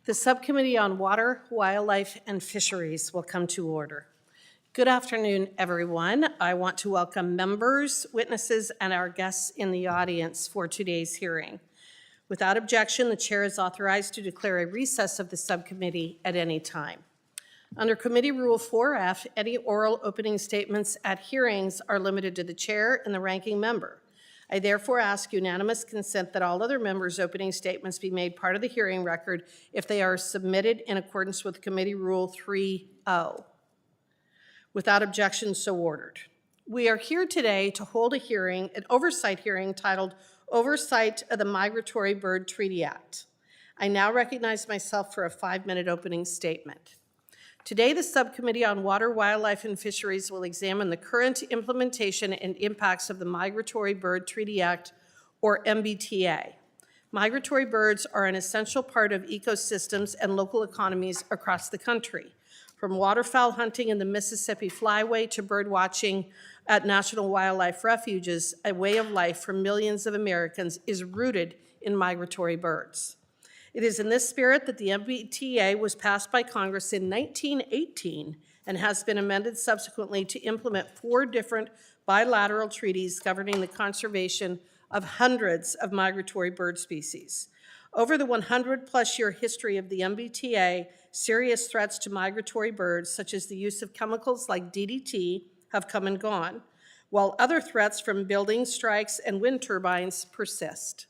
The Subcommittee on Water, Wildlife, and Fisheries will come to order. Good afternoon, everyone. I want to welcome members, witnesses, and our guests in the audience for today's hearing. Without objection, the chair is authorized to declare a recess of the subcommittee at any time. Under Committee Rule 4F, any oral opening statements at hearings are limited to the chair and the ranking member. I therefore ask unanimous consent that all other members' opening statements be made part of the hearing record if they are submitted in accordance with Committee Rule 3.0. Without objection, so ordered. We are here today to hold a hearing, an oversight hearing titled Oversight of the Migratory Bird Treaty Act. I now recognize myself for a 5-minute opening statement. Today, the Subcommittee on Water, Wildlife, and Fisheries will examine the current implementation and impacts of the Migratory Bird Treaty Act, or MBTA. Migratory birds are an essential part of ecosystems and local economies across the country. From waterfowl hunting in the Mississippi Flyway to bird watching at national wildlife refuges, a way of life for millions of Americans is rooted in migratory birds. It is in this spirit that the MBTA was passed by Congress in 1918 and has been amended subsequently to implement 4 different bilateral treaties governing the conservation of hundreds of migratory bird species. Over the 100-plus-year history of the MBTA, serious threats to migratory birds, such as the use of chemicals like DDT, have come and gone, while other threats from building strikes and wind turbines persist.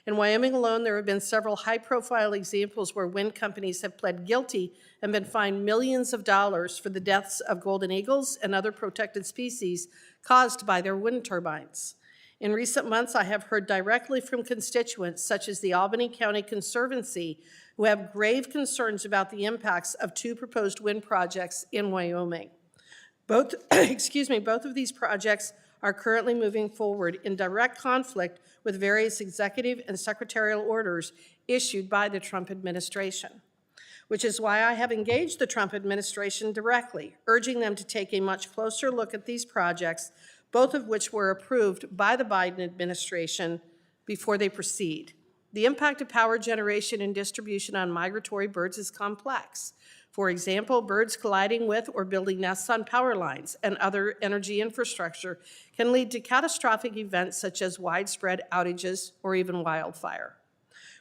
In Wyoming alone, there have been several high-profile examples where wind companies have pled guilty and been fined millions of dollars for the deaths of golden eagles and other protected species caused by their wind turbines. In recent months, I have heard directly from constituents such as the Albany County Conservancy who have grave concerns about the impacts of 2 proposed wind projects in Wyoming. Both of these projects are currently moving forward in direct conflict with various executive and secretarial orders issued by the Trump administration, which is why I have engaged the Trump administration directly, urging them to take a much closer look at these projects, both of which were approved by the Biden administration before they proceed. The impact of power generation and distribution on migratory birds is complex. For example, birds colliding with or building nests on power lines and other energy infrastructure can lead to catastrophic events such as widespread outages or even wildfire.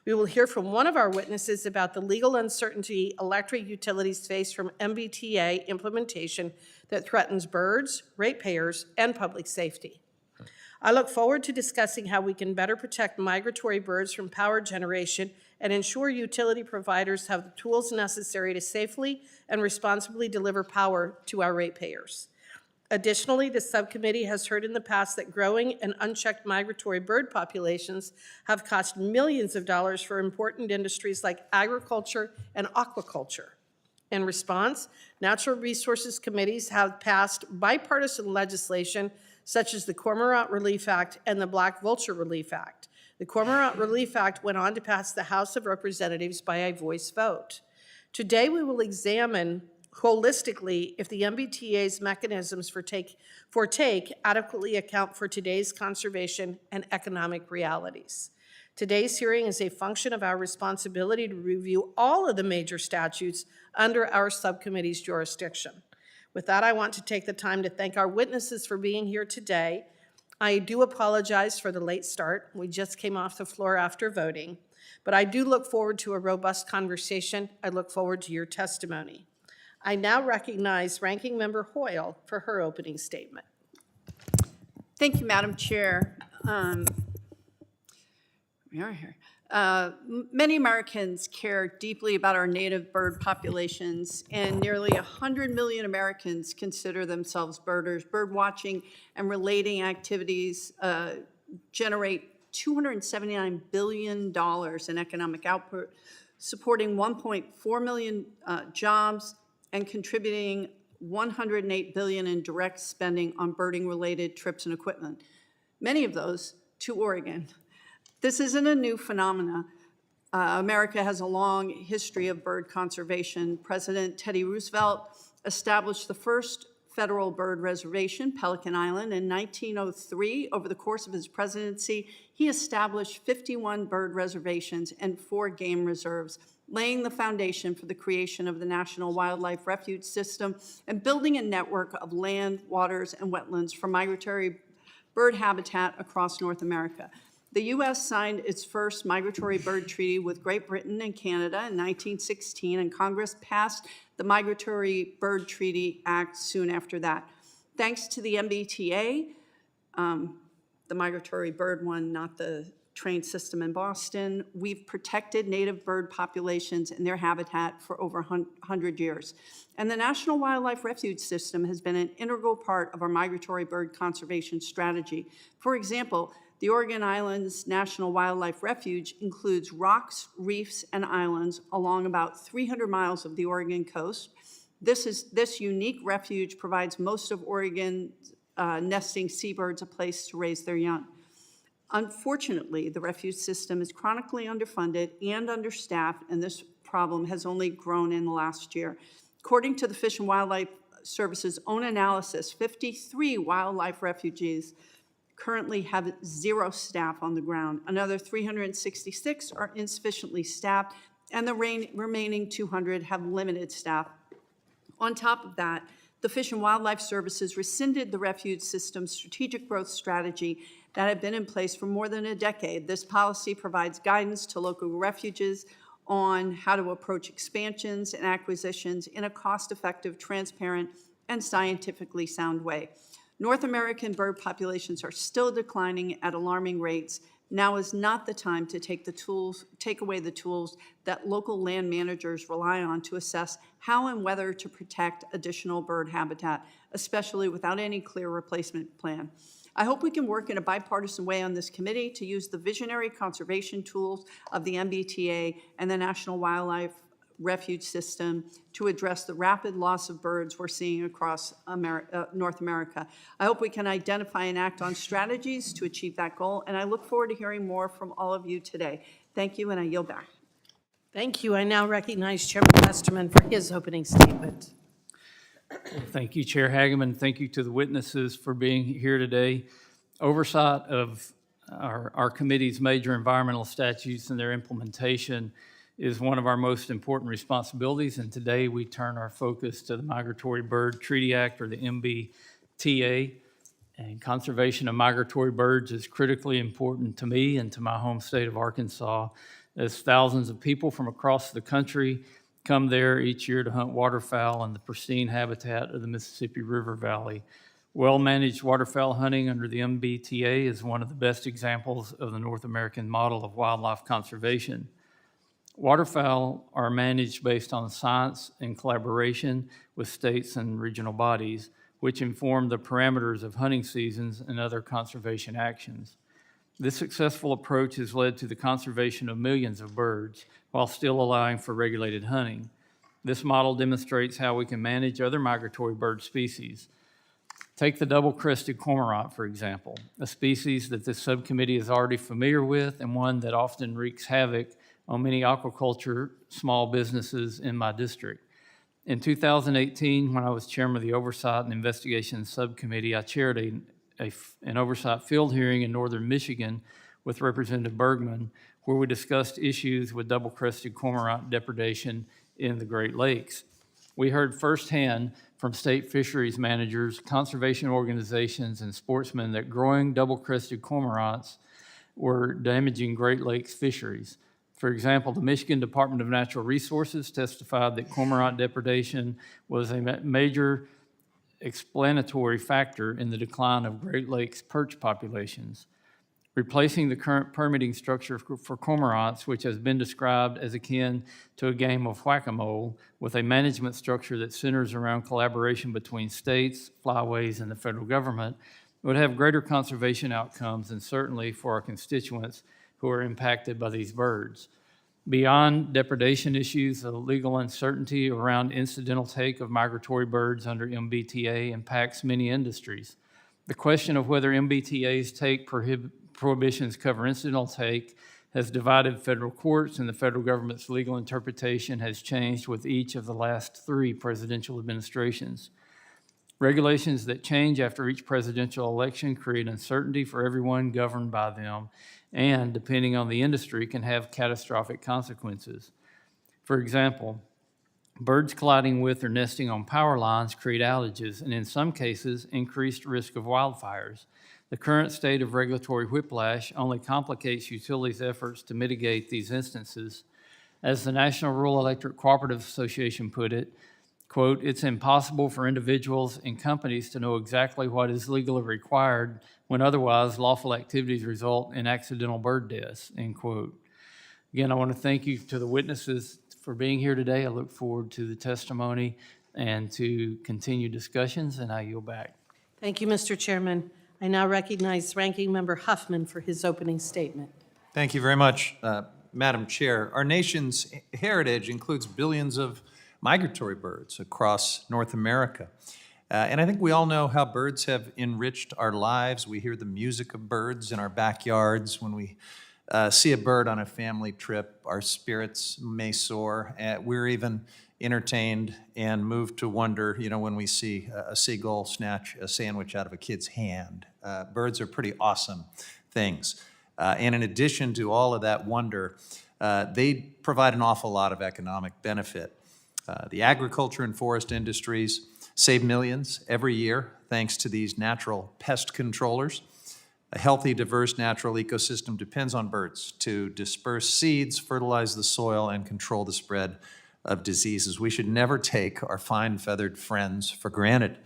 We will hear from one of our witnesses about the legal uncertainty electric utilities face from MBTA implementation that threatens birds, ratepayers, and public safety. I look forward to discussing how we can better protect migratory birds from power generation and ensure utility providers have the tools necessary to safely and responsibly deliver power to our ratepayers. Additionally, the subcommittee has heard in the past that growing and unchecked migratory bird populations have cost millions of dollars for important industries like agriculture and aquaculture. In response, natural resources committees have passed bipartisan legislation such as the Cormorant Relief Act and the Black Vulture Relief Act. The Cormorant Relief Act went on to pass the House of Representatives by a voice vote. Today, we will examine holistically if the MBTA's mechanisms for take adequately account for today's conservation and economic realities. Today's hearing is a function of our responsibility to review all of the major statutes under our subcommittee's jurisdiction. With that, I want to take the time to thank our witnesses for being here today. I do apologize for the late start. We just came off the floor after voting, but I do look forward to a robust conversation. I look forward to your testimony. I now recognize Ranking Member Hoyle for her opening statement. Thank you, Madam Chair. We are here. Many Americans care deeply about our native bird populations, and nearly 100 million Americans consider themselves birders. Bird watching and relating activities generate $279 billion in economic output, supporting 1.4 million jobs and contributing $108 billion in direct spending on birding-related trips and equipment, many of those to Oregon. This isn't a new phenomenon. America has a long history of bird conservation. President Teddy Roosevelt established the first federal bird reservation, Pelican Island, in 1903. Over the course of his presidency, he established 51 bird reservations and 4 game reserves, laying the foundation for the creation of the National Wildlife Refuge System and building a network of land, waters, and wetlands for migratory bird habitat across North America. The U.S. signed its first Migratory Bird Treaty with Great Britain and Canada in 1916, and Congress passed the Migratory Bird Treaty Act soon after that. Thanks to the MBTA, the migratory bird one, not the train system in Boston, we've protected native bird populations and their habitat for over 100 years. And the National Wildlife Refuge System has been an integral part of our migratory bird conservation strategy. For example, the Oregon Islands National Wildlife Refuge includes rocks, reefs, and islands along about 300 miles of the Oregon coast. This unique refuge provides most of Oregon nesting seabirds a place to raise their young. Unfortunately, the refuge system is chronically underfunded and understaffed, and this problem has only grown in the last year. According to the Fish and Wildlife Service's own analysis, 53 wildlife refuges currently have 0 staff on the ground. Another 366 are insufficiently staffed, and the remaining 200 have limited staff. On top of that, the Fish and Wildlife Services rescinded the refuge system's strategic growth strategy that had been in place for more than a decade. This policy provides guidance to local refuges on how to approach expansions and acquisitions in a cost-effective, transparent, and scientifically sound way. North American bird populations are still declining at alarming rates. Now is not the time to take away the tools that local land managers rely on to assess how and whether to protect additional bird habitat, especially without any clear replacement plan. I hope we can work in a bipartisan way on this committee to use the visionary conservation tools of the MBTA and the National Wildlife Refuge System to address the rapid loss of birds we're seeing across North America. I hope we can identify and act on strategies to achieve that goal, and I look forward to hearing more from all of you today. Thank you, and I yield back. Thank you. I now recognize Chairman Westerman for his opening statement. Thank you, Chair Hageman. Thank you to the witnesses for being here today. Oversight of our committee's major environmental statutes and their implementation is one of our most important responsibilities, and today we turn our focus to the Migratory Bird Treaty Act, or the MBTA. And conservation of migratory birds is critically important to me and to my home state of Arkansas, as thousands of people from across the country come there each year to hunt waterfowl in the pristine habitat of the Mississippi River Valley. Well-managed waterfowl hunting under the MBTA is one of the best examples of the North American model of wildlife conservation. Waterfowl are managed based on science in collaboration with states and regional bodies, which inform the parameters of hunting seasons and other conservation actions. This successful approach has led to the conservation of millions of birds while still allowing for regulated hunting. This model demonstrates how we can manage other migratory bird species. Take the double-crested cormorant, for example, a species that this subcommittee is already familiar with and one that often wreaks havoc on many aquaculture small businesses in my district. In 2018, when I was chairman of the Oversight and Investigations Subcommittee, I chaired an oversight field hearing in northern Michigan with Representative Bergman, where we discussed issues with double-crested cormorant depredation in the Great Lakes. We heard firsthand from state fisheries managers, conservation organizations, and sportsmen that growing double-crested cormorants were damaging Great Lakes fisheries. For example, the Michigan Department of Natural Resources testified that cormorant depredation was a major explanatory factor in the decline of Great Lakes perch populations. Replacing the current permitting structure for cormorants, which has been described as akin to a game of whack-a-mole, with a management structure that centers around collaboration between states, flyways, and the federal government, would have greater conservation outcomes, and certainly for our constituents who are impacted by these birds. Beyond depredation issues, the legal uncertainty around incidental take of migratory birds under MBTA impacts many industries. The question of whether MBTA's take prohibitions cover incidental take has divided federal courts, and the federal government's legal interpretation has changed with each of the last 3 presidential administrations. Regulations that change after each presidential election create uncertainty for everyone governed by them, and, depending on the industry, can have catastrophic consequences. For example, birds colliding with or nesting on power lines create outages and, in some cases, increased risk of wildfires. The current state of regulatory whiplash only complicates utilities' efforts to mitigate these instances. As the National Rural Electric Cooperative Association put it, quote, "It's impossible for individuals and companies to know exactly what is legally required when otherwise lawful activities result in accidental bird deaths," end quote. Again, I want to thank you to the witnesses for being here today. I look forward to the testimony and to continued discussions, and I yield back. Thank you, Mr. Chairman. I now recognize Ranking Member Huffman for his opening statement. Thank you very much, Madam Chair. Our nation's heritage includes billions of migratory birds across North America. And I think we all know how birds have enriched our lives. We hear the music of birds in our backyards. When we see a bird on a family trip, our spirits may soar. We're even entertained and moved to wonder, when we see a seagull snatch a sandwich out of a kid's hand. Birds are pretty awesome things. And in addition to all of that wonder, they provide an awful lot of economic benefit. The agriculture and forest industries save millions every year thanks to these natural pest controllers. A healthy, diverse natural ecosystem depends on birds to disperse seeds, fertilize the soil, and control the spread of diseases. We should never take our fine-feathered friends for granted.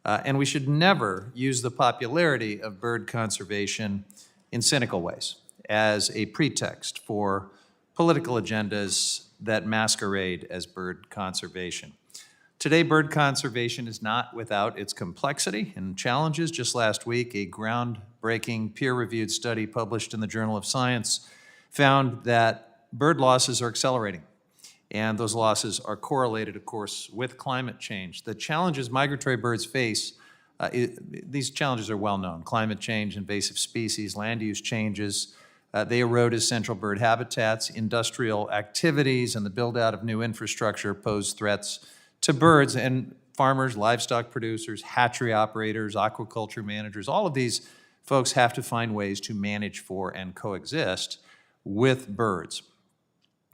And we should never use the popularity of bird conservation in cynical ways as a pretext for political agendas that masquerade as bird conservation. Today, bird conservation is not without its complexity and challenges. Just last week, a groundbreaking peer-reviewed study published in the Journal of Science found that bird losses are accelerating, and those losses are correlated, of course, with climate change. The challenges migratory birds face, these challenges are well known: climate change, invasive species, land use changes. They erode essential bird habitats. Industrial activities and the build-out of new infrastructure pose threats to birds, and farmers, livestock producers, hatchery operators, aquaculture managers, all of these folks have to find ways to manage for and coexist with birds.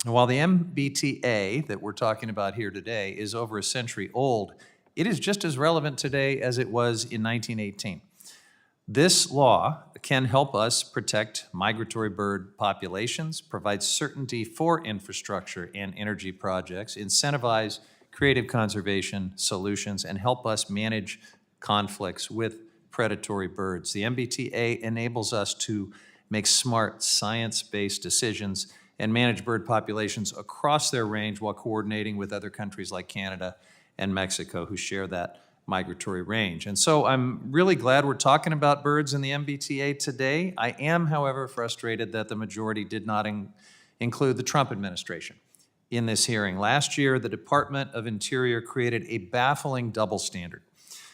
And while the MBTA that we're talking about here today is over a century old, it is just as relevant today as it was in 1918. This law can help us protect migratory bird populations, provide certainty for infrastructure and energy projects, incentivize creative conservation solutions, and help us manage conflicts with predatory birds. The MBTA enables us to make smart, science-based decisions and manage bird populations across their range while coordinating with other countries like Canada and Mexico who share that migratory range. And so I'm really glad we're talking about birds in the MBTA today. I am, however, frustrated that the majority did not include the Trump administration in this hearing. Last year, the Department of Interior created a baffling double standard,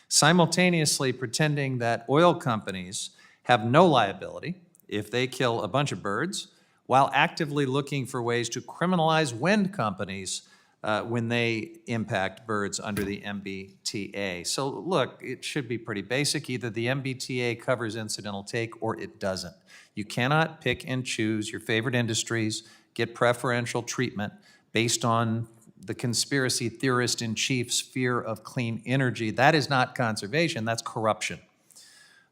simultaneously pretending that oil companies have no liability if they kill a bunch of birds, while actively looking for ways to criminalize wind companies when they impact birds under the MBTA. So look, it should be pretty basic. Either the MBTA covers incidental take or it doesn't. You cannot pick and choose your favorite industries, get preferential treatment based on the conspiracy theorist in chief's fear of clean energy. That is not conservation, that's corruption.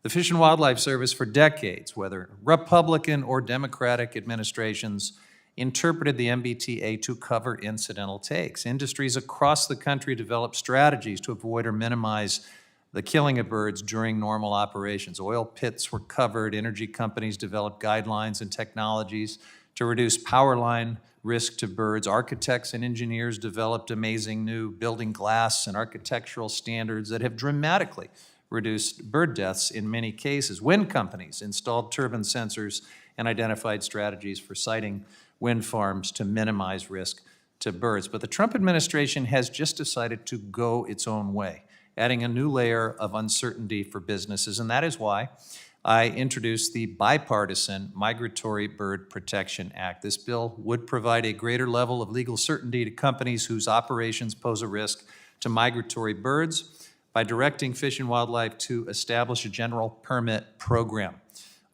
The Fish and Wildlife Service for decades, whether Republican or Democratic administrations, interpreted the MBTA to cover incidental takes. Industries across the country developed strategies to avoid or minimize the killing of birds during normal operations. Oil pits were covered. Energy companies developed guidelines and technologies to reduce power line risk to birds. Architects and engineers developed amazing new building glass and architectural standards that have dramatically reduced bird deaths in many cases. Wind companies installed turbine sensors and identified strategies for siting wind farms to minimize risk to birds. But the Trump administration has just decided to go its own way, adding a new layer of uncertainty for businesses, and that is why I introduced the bipartisan Migratory Bird Protection Act. This bill would provide a greater level of legal certainty to companies whose operations pose a risk to migratory birds by directing Fish and Wildlife to establish a general permit program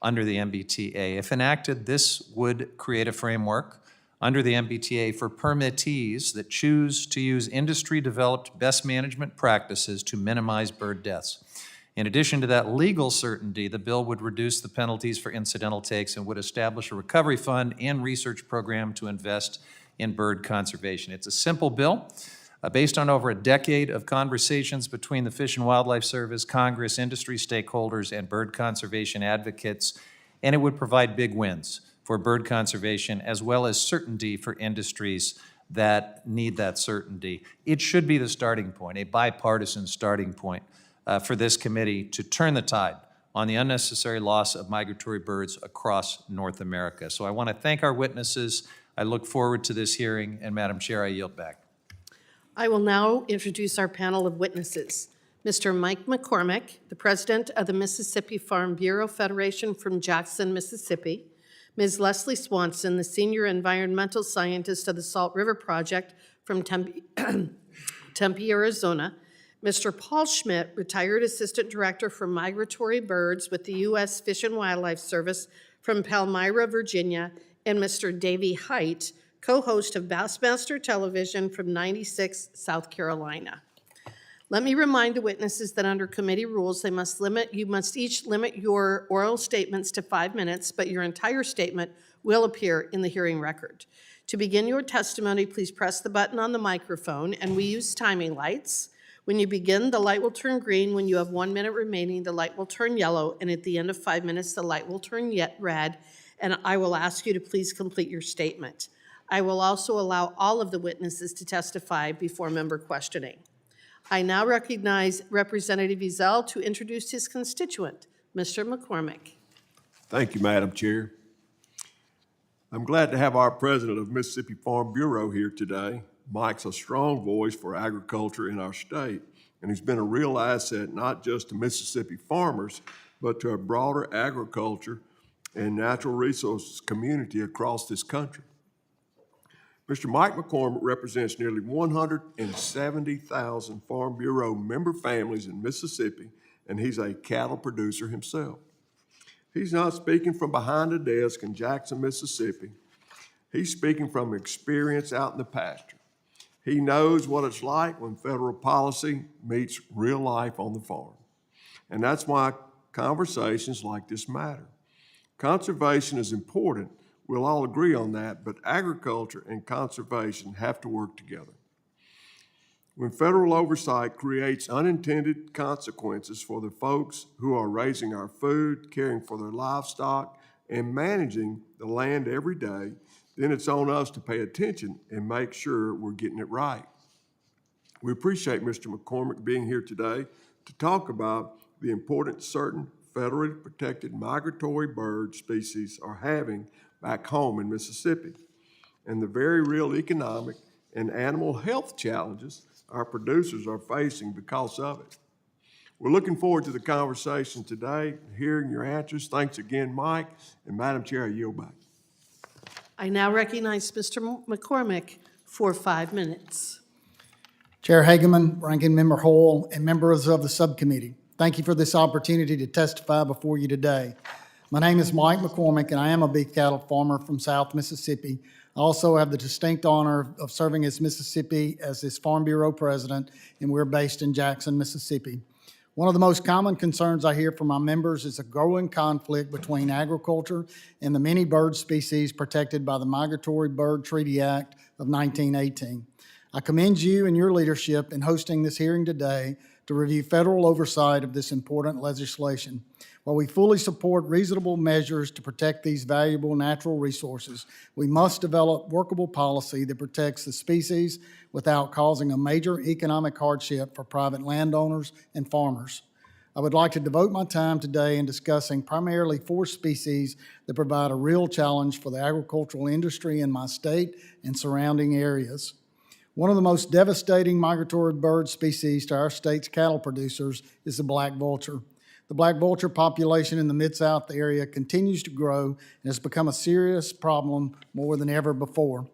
under the MBTA. If enacted, this would create a framework under the MBTA for permittees that choose to use industry-developed best management practices to minimize bird deaths. In addition to that legal certainty, the bill would reduce the penalties for incidental takes and would establish a recovery fund and research program to invest in bird conservation. It's a simple bill based on over a decade of conversations between the Fish and Wildlife Service, Congress, industry stakeholders, and bird conservation advocates, and it would provide big wins for bird conservation as well as certainty for industries that need that certainty. It should be the starting point, a bipartisan starting point for this committee to turn the tide on the unnecessary loss of migratory birds across North America. So I want to thank our witnesses. I look forward to this hearing, and Madam Chair, I yield back. I will now introduce our panel of witnesses. Mr. Mike McCormick, the president of the Mississippi Farm Bureau Federation from Jackson, Mississippi. Ms. Leslie Swanson, the senior environmental scientist of the Salt River Project from Tempe, Arizona. Mr. Paul Schmidt, retired assistant director for migratory birds with the U.S. Fish and Wildlife Service from Palmyra, Virginia. And Mr. Davey Height, co-host of Bassmaster Television from 96, South Carolina. Let me remind the witnesses that under committee rules, you must each limit your oral statements to 5 minutes, but your entire statement will appear in the hearing record. To begin your testimony, please press the button on the microphone, and we use timing lights. When you begin, the light will turn green. When you have 1 minute remaining, the light will turn yellow, and at the end of 5 minutes, the light will turn red, and I will ask you to please complete your statement. I will also allow all of the witnesses to testify before member questioning. I now recognize Representative Ezell to introduce his constituent, Mr. McCormick. Thank you, Madam Chair. I'm glad to have our president of Mississippi Farm Bureau here today. Mike's a strong voice for agriculture in our state, and he's been a real asset not just to Mississippi farmers, but to a broader agriculture and natural resources community across this country. Mr. Mike McCormick represents nearly 170,000 Farm Bureau member families in Mississippi, and he's a cattle producer himself. He's not speaking from behind a desk in Jackson, Mississippi. He's speaking from experience out in the pasture. He knows what it's like when federal policy meets real life on the farm. And that's why conversations like this matter. Conservation is important. We'll all agree on that, but agriculture and conservation have to work together. When federal oversight creates unintended consequences for the folks who are raising our food, caring for their livestock, and managing the land every day, then it's on us to pay attention and make sure we're getting it right. We appreciate Mr. McCormick being here today to talk about the importance certain federally protected migratory bird species are having back home in Mississippi, and the very real economic and animal health challenges our producers are facing because of it. We're looking forward to the conversation today, hearing your answers. Thanks again, Mike, and Madam Chair, I yield back. I now recognize Mr. McCormick for 5 minutes. Chair Hageman, Ranking Member Hall, and members of the subcommittee, thank you for this opportunity to testify before you today. My name is Mike McCormick, and I am a beef cattle farmer from South Mississippi. I also have the distinct honor of serving as Mississippi as this Farm Bureau president, and we're based in Jackson, Mississippi. One of the most common concerns I hear from my members is a growing conflict between agriculture and the many bird species protected by the Migratory Bird Treaty Act of 1918. I commend you and your leadership in hosting this hearing today to review federal oversight of this important legislation. While we fully support reasonable measures to protect these valuable natural resources, we must develop workable policy that protects the species without causing a major economic hardship for private landowners and farmers. I would like to devote my time today in discussing primarily 4 species that provide a real challenge for the agricultural industry in my state and surrounding areas. One of the most devastating migratory bird species to our state's cattle producers is the black vulture. The black vulture population in the Mid-South area continues to grow and has become a serious problem more than ever before.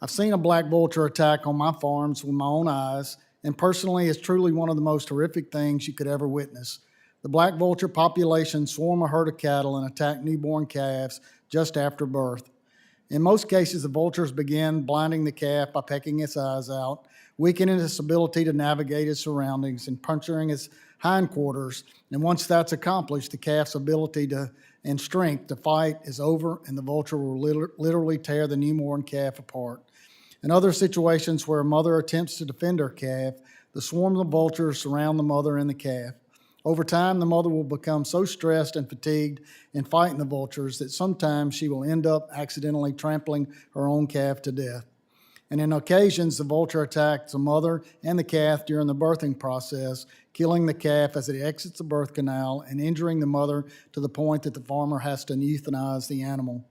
I've seen a black vulture attack on my farms with my own eyes, and personally, it's truly one of the most horrific things you could ever witness. The black vulture population swarm a herd of cattle and attack newborn calves just after birth. In most cases, the vultures begin blinding the calf by pecking its eyes out, weakening its ability to navigate its surroundings, and puncturing its hindquarters. And once that's accomplished, the calf's ability and strength to fight is over, and the vulture will literally tear the newborn calf apart. In other situations where a mother attempts to defend her calf, the swarm of vultures surround the mother and the calf. Over time, the mother will become so stressed and fatigued in fighting the vultures that sometimes she will end up accidentally trampling her own calf to death. And in occasions, the vulture attacks the mother and the calf during the birthing process, killing the calf as it exits the birth canal and injuring the mother to the point that the farmer has to euthanize the animal.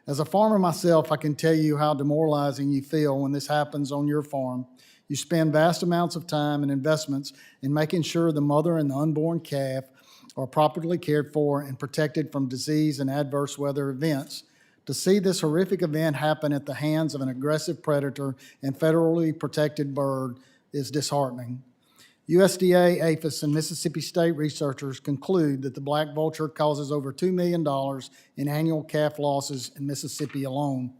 As a farmer myself, I can tell you how demoralizing you feel when this happens on your farm. You spend vast amounts of time and investments in making sure the mother and the unborn calf are properly cared for and protected from disease and adverse weather events. To see this horrific event happen at the hands of an aggressive predator and federally protected bird is disheartening. USDA, APHIS, and Mississippi State researchers conclude that the black vulture causes over $2 million in annual calf losses in Mississippi alone.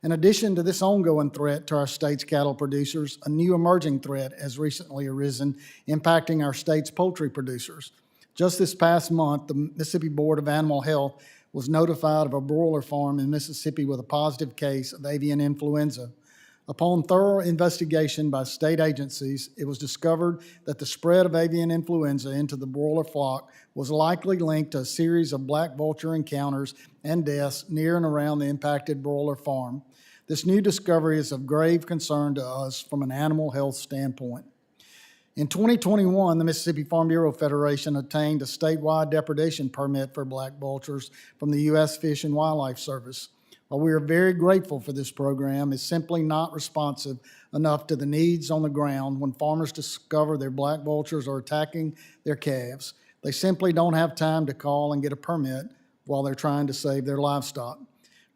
In addition to this ongoing threat to our state's cattle producers, a new emerging threat has recently arisen, impacting our state's poultry producers. Just this past month, the Mississippi Board of Animal Health was notified of a broiler farm in Mississippi with a positive case of avian influenza. Upon thorough investigation by state agencies, it was discovered that the spread of avian influenza into the broiler flock was likely linked to a series of black vulture encounters and deaths near and around the impacted broiler farm. This new discovery is of grave concern to us from an animal health standpoint. In 2021, the Mississippi Farm Bureau Federation obtained a statewide depredation permit for black vultures from the U.S. Fish and Wildlife Service. While we are very grateful for this program, it's simply not responsive enough to the needs on the ground when farmers discover their black vultures are attacking their calves. They simply don't have time to call and get a permit while they're trying to save their livestock.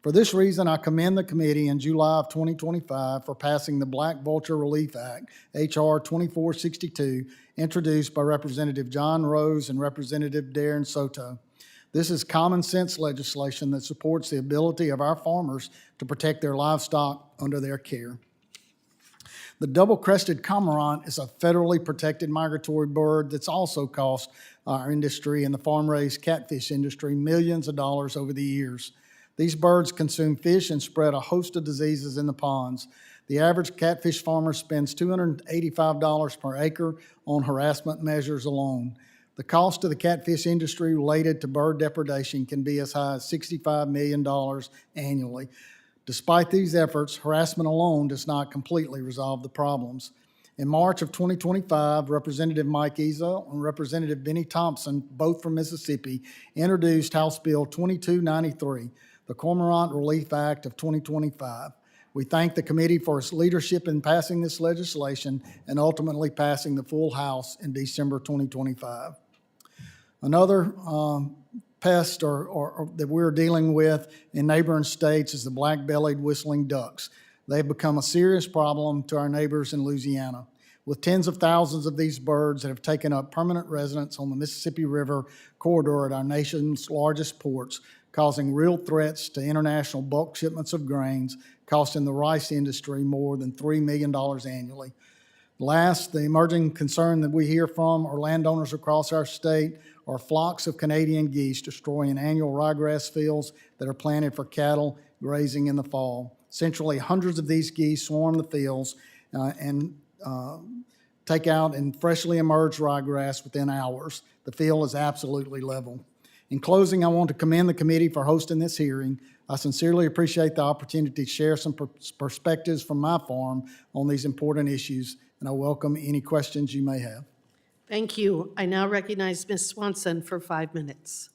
For this reason, I commend the committee in July of 2025 for passing the Black Vulture Relief Act, H.R. 2462, introduced by Representative John Rose and Representative Darren Soto. This is common sense legislation that supports the ability of our farmers to protect their livestock under their care. The double-crested cormorant is a federally protected migratory bird that's also cost our industry and the farm-raised catfish industry millions of dollars over the years. These birds consume fish and spread a host of diseases in the ponds. The average catfish farmer spends $285 per acre on harassment measures alone. The cost of the catfish industry related to bird depredation can be as high as $65 million annually. Despite these efforts, harassment alone does not completely resolve the problems. In March of 2025, Representative Mike Ezel and Representative Benny Thompson, both from Mississippi, introduced House Bill 2293, the Cormorant Relief Act of 2025. We thank the committee for its leadership in passing this legislation and ultimately passing the full House in December 2025. Another pest that we're dealing with in neighboring states is the black-bellied whistling ducks. They've become a serious problem to our neighbors in Louisiana, with tens of thousands of these birds that have taken up permanent residence on the Mississippi River corridor at our nation's largest ports, causing real threats to international bulk shipments of grains, costing the rice industry more than $3 million annually. Last, the emerging concern that we hear from our landowners across our state are flocks of Canadian geese destroying annual ryegrass fields that are planted for cattle grazing in the fall. Essentially, hundreds of these geese swarm the fields and take out and freshly emerged ryegrass within hours. The field is absolutely level. In closing, I want to commend the committee for hosting this hearing. I sincerely appreciate the opportunity to share some perspectives from my farm on these important issues, and I welcome any questions you may have. Thank you. I now recognize Ms. Swanson for 5 minutes.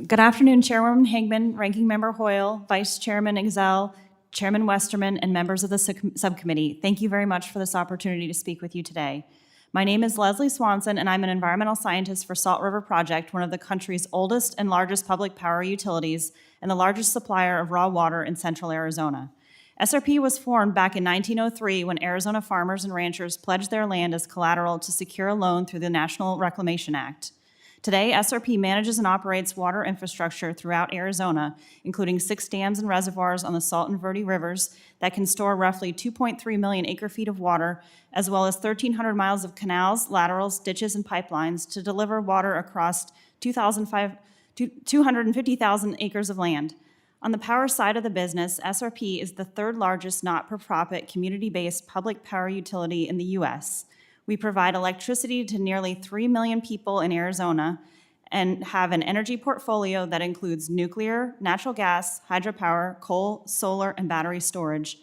Good afternoon, Chairwoman Hagman, Ranking Member Hoyle, Vice Chairman Exel, Chairman Westerman, and members of the subcommittee. Thank you very much for this opportunity to speak with you today. My name is Leslie Swanson, and I'm an environmental scientist for Salt River Project, one of the country's oldest and largest public power utilities and the largest supplier of raw water in central Arizona. SRP was formed back in 1903 when Arizona farmers and ranchers pledged their land as collateral to secure a loan through the National Reclamation Act. Today, SRP manages and operates water infrastructure throughout Arizona, including 6 dams and reservoirs on the Salt and Verde rivers that can store roughly 2.3 million acre-feet of water, as well as 1,300 miles of canals, laterals, ditches, and pipelines to deliver water across 250,000 acres of land. On the power side of the business, SRP is the 3rd largest not-for-profit community-based public power utility in the U.S. We provide electricity to nearly 3 million people in Arizona and have an energy portfolio that includes nuclear, natural gas, hydropower, coal, solar, and battery storage.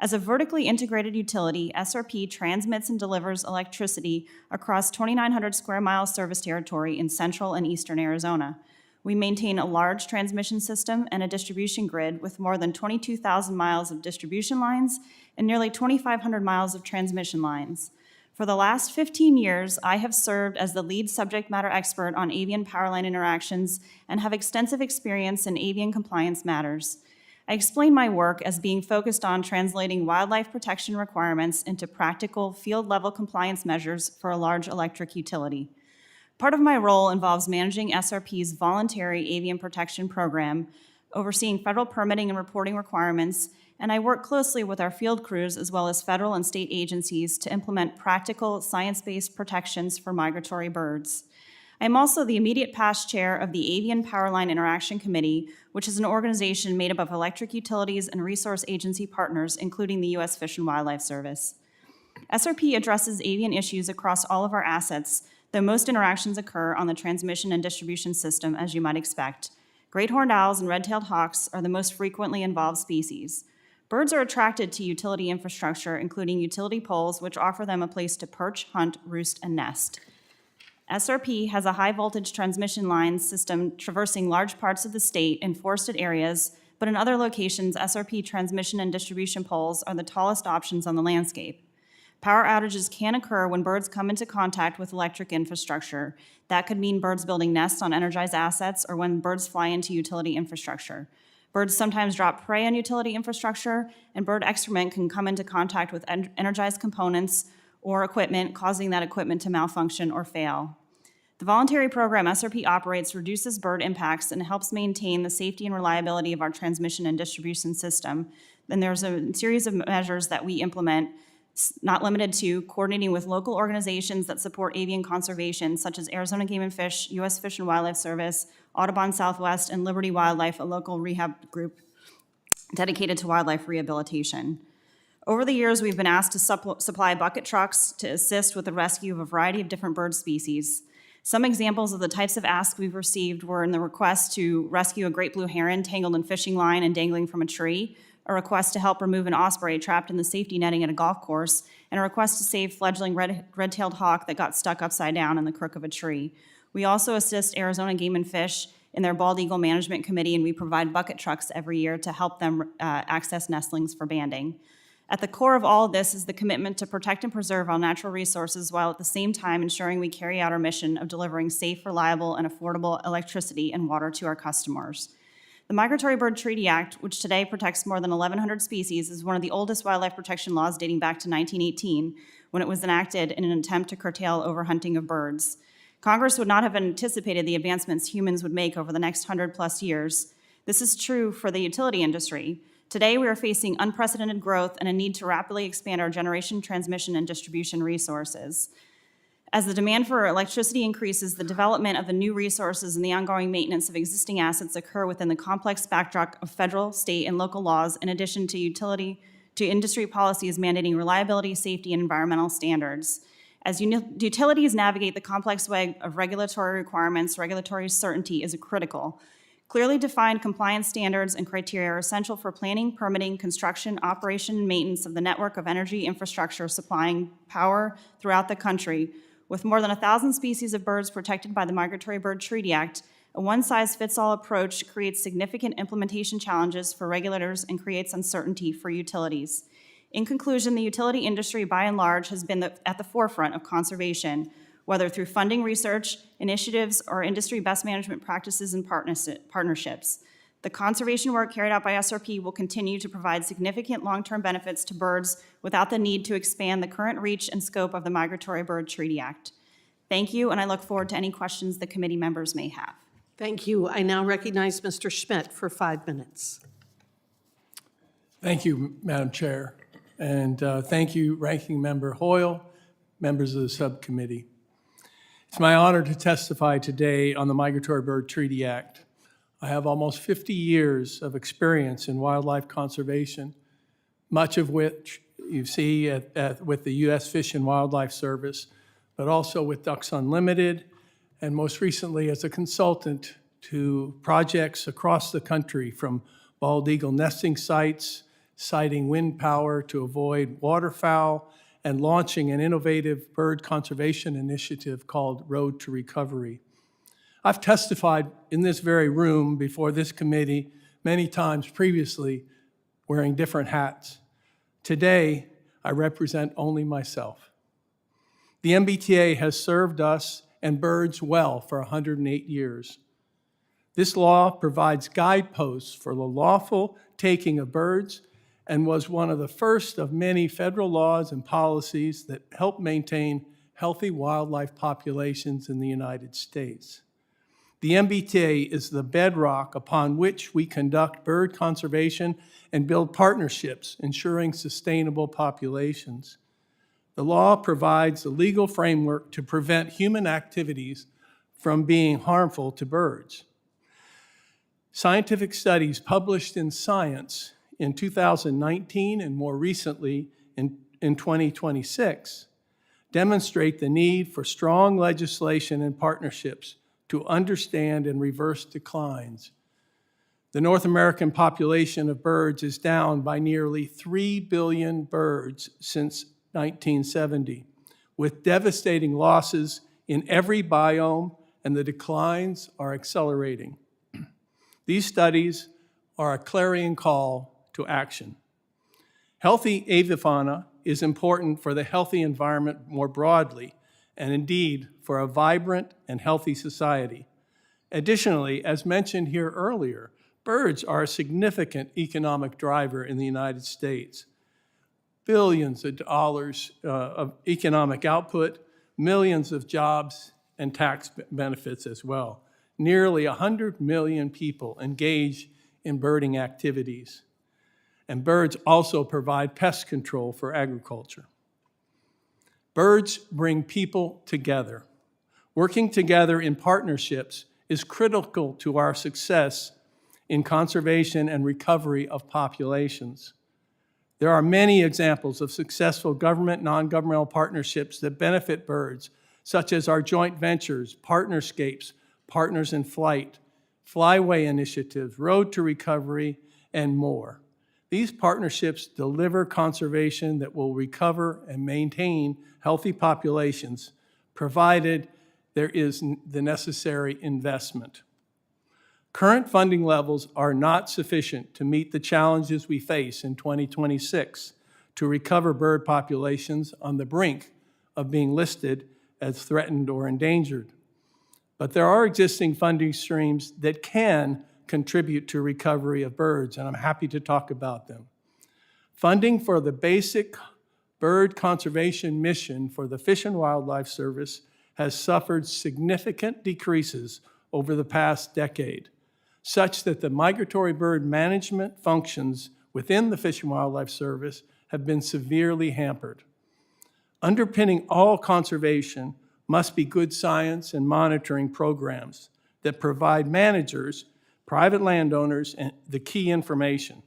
As a vertically integrated utility, SRP transmits and delivers electricity across 2,900 square mile service territory in central and eastern Arizona. We maintain a large transmission system and a distribution grid with more than 22,000 miles of distribution lines and nearly 2,500 miles of transmission lines. For the last 15 years, I have served as the lead subject matter expert on avian power line interactions and have extensive experience in avian compliance matters. I explain my work as being focused on translating wildlife protection requirements into practical field-level compliance measures for a large electric utility. Part of my role involves managing SRP's voluntary avian protection program, overseeing federal permitting and reporting requirements, and I work closely with our field crews as well as federal and state agencies to implement practical, science-based protections for migratory birds. I am also the immediate past chair of the Avian Powerline Interaction Committee, which is an organization made up of electric utilities and resource agency partners, including the U.S. Fish and Wildlife Service. SRP addresses avian issues across all of our assets, though most interactions occur on the transmission and distribution system, as you might expect. Great horned owls and red-tailed hawks are the most frequently involved species. Birds are attracted to utility infrastructure, including utility poles, which offer them a place to perch, hunt, roost, and nest. SRP has a high-voltage transmission line system traversing large parts of the state in forested areas, but in other locations, SRP transmission and distribution poles are the tallest options on the landscape. Power outages can occur when birds come into contact with electric infrastructure. That could mean birds building nests on energized assets or when birds fly into utility infrastructure. Birds sometimes drop prey on utility infrastructure, and bird excrement can come into contact with energized components or equipment, causing that equipment to malfunction or fail. The voluntary program SRP operates reduces bird impacts and helps maintain the safety and reliability of our transmission and distribution system. Then there's a series of measures that we implement, not limited to coordinating with local organizations that support avian conservation, such as Arizona Game and Fish, U.S. Fish and Wildlife Service, Audubon Southwest, and Liberty Wildlife, a local rehab group dedicated to wildlife rehabilitation. Over the years, we've been asked to supply bucket trucks to assist with the rescue of a variety of different bird species. Some examples of the types of asks we've received were in the request to rescue a great blue heron tangled in fishing line and dangling from a tree, a request to help remove an osprey trapped in the safety netting at a golf course, and a request to save fledgling red-tailed hawk that got stuck upside down in the crook of a tree. We also assist Arizona Game and Fish in their Bald Eagle Management Committee, and we provide bucket trucks every year to help them access nestlings for banding. At the core of all of this is the commitment to protect and preserve our natural resources while at the same time ensuring we carry out our mission of delivering safe, reliable, and affordable electricity and water to our customers. The Migratory Bird Treaty Act, which today protects more than 1,100 species, is one of the oldest wildlife protection laws dating back to 1918, when it was enacted in an attempt to curtail overhunting of birds. Congress would not have anticipated the advancements humans would make over the next 100+ years. This is true for the utility industry. Today, we are facing unprecedented growth and a need to rapidly expand our generation, transmission, and distribution resources. As the demand for electricity increases, the development of the new resources and the ongoing maintenance of existing assets occur within the complex backdrop of federal, state, and local laws, in addition to industry policies mandating reliability, safety, and environmental standards. As utilities navigate the complex way of regulatory requirements, regulatory certainty is critical. Clearly defined compliance standards and criteria are essential for planning, permitting, construction, operation, and maintenance of the network of energy infrastructure supplying power throughout the country. With more than 1,000 species of birds protected by the Migratory Bird Treaty Act, a one-size-fits-all approach creates significant implementation challenges for regulators and creates uncertainty for utilities. In conclusion, the utility industry, by and large, has been at the forefront of conservation, whether through funding research, initiatives, or industry best management practices and partnerships. The conservation work carried out by SRP will continue to provide significant long-term benefits to birds without the need to expand the current reach and scope of the Migratory Bird Treaty Act. Thank you, and I look forward to any questions the committee members may have. Thank you. I now recognize Mr. Schmidt for 5 minutes. Thank you, Madam Chair, and thank you, Ranking Member Hoyle, members of the subcommittee. It's my honor to testify today on the Migratory Bird Treaty Act. I have almost 50 years of experience in wildlife conservation, much of which you see with the U.S. Fish and Wildlife Service, but also with Ducks Unlimited, and most recently as a consultant to projects across the country, from bald eagle nesting sites, siting wind power to avoid waterfowl, and launching an innovative bird conservation initiative called Road to Recovery. I've testified in this very room before this committee many times previously, wearing different hats. Today, I represent only myself. The MBTA has served us and birds well for 108 years. This law provides guideposts for the lawful taking of birds and was one of the first of many federal laws and policies that help maintain healthy wildlife populations in the United States. The MBTA is the bedrock upon which we conduct bird conservation and build partnerships, ensuring sustainable populations. The law provides a legal framework to prevent human activities from being harmful to birds. Scientific studies published in Science in 2019 and more recently in 2026 demonstrate the need for strong legislation and partnerships to understand and reverse declines. The North American population of birds is down by nearly 3 billion birds since 1970, with devastating losses in every biome, and the declines are accelerating. These studies are a clarion call to action. Healthy avifauna is important for the healthy environment more broadly, and indeed for a vibrant and healthy society. Additionally, as mentioned here earlier, birds are a significant economic driver in the United States. Billions of dollars of economic output, millions of jobs, and tax benefits as well. Nearly 100 million people engage in birding activities. And birds also provide pest control for agriculture. Birds bring people together. Working together in partnerships is critical to our success in conservation and recovery of populations. There are many examples of successful government, non-governmental partnerships that benefit birds, such as our joint ventures, Partnerscapes, Partners in Flight, Flyway initiatives, Road to Recovery, and more. These partnerships deliver conservation that will recover and maintain healthy populations, provided there is the necessary investment. Current funding levels are not sufficient to meet the challenges we face in 2026 to recover bird populations on the brink of being listed as threatened or endangered. But there are existing funding streams that can contribute to recovery of birds, and I'm happy to talk about them. Funding for the basic bird conservation mission for the Fish and Wildlife Service has suffered significant decreases over the past decade, such that the migratory bird management functions within the Fish and Wildlife Service have been severely hampered. Underpinning all conservation must be good science and monitoring programs that provide managers, private landowners, and the key information.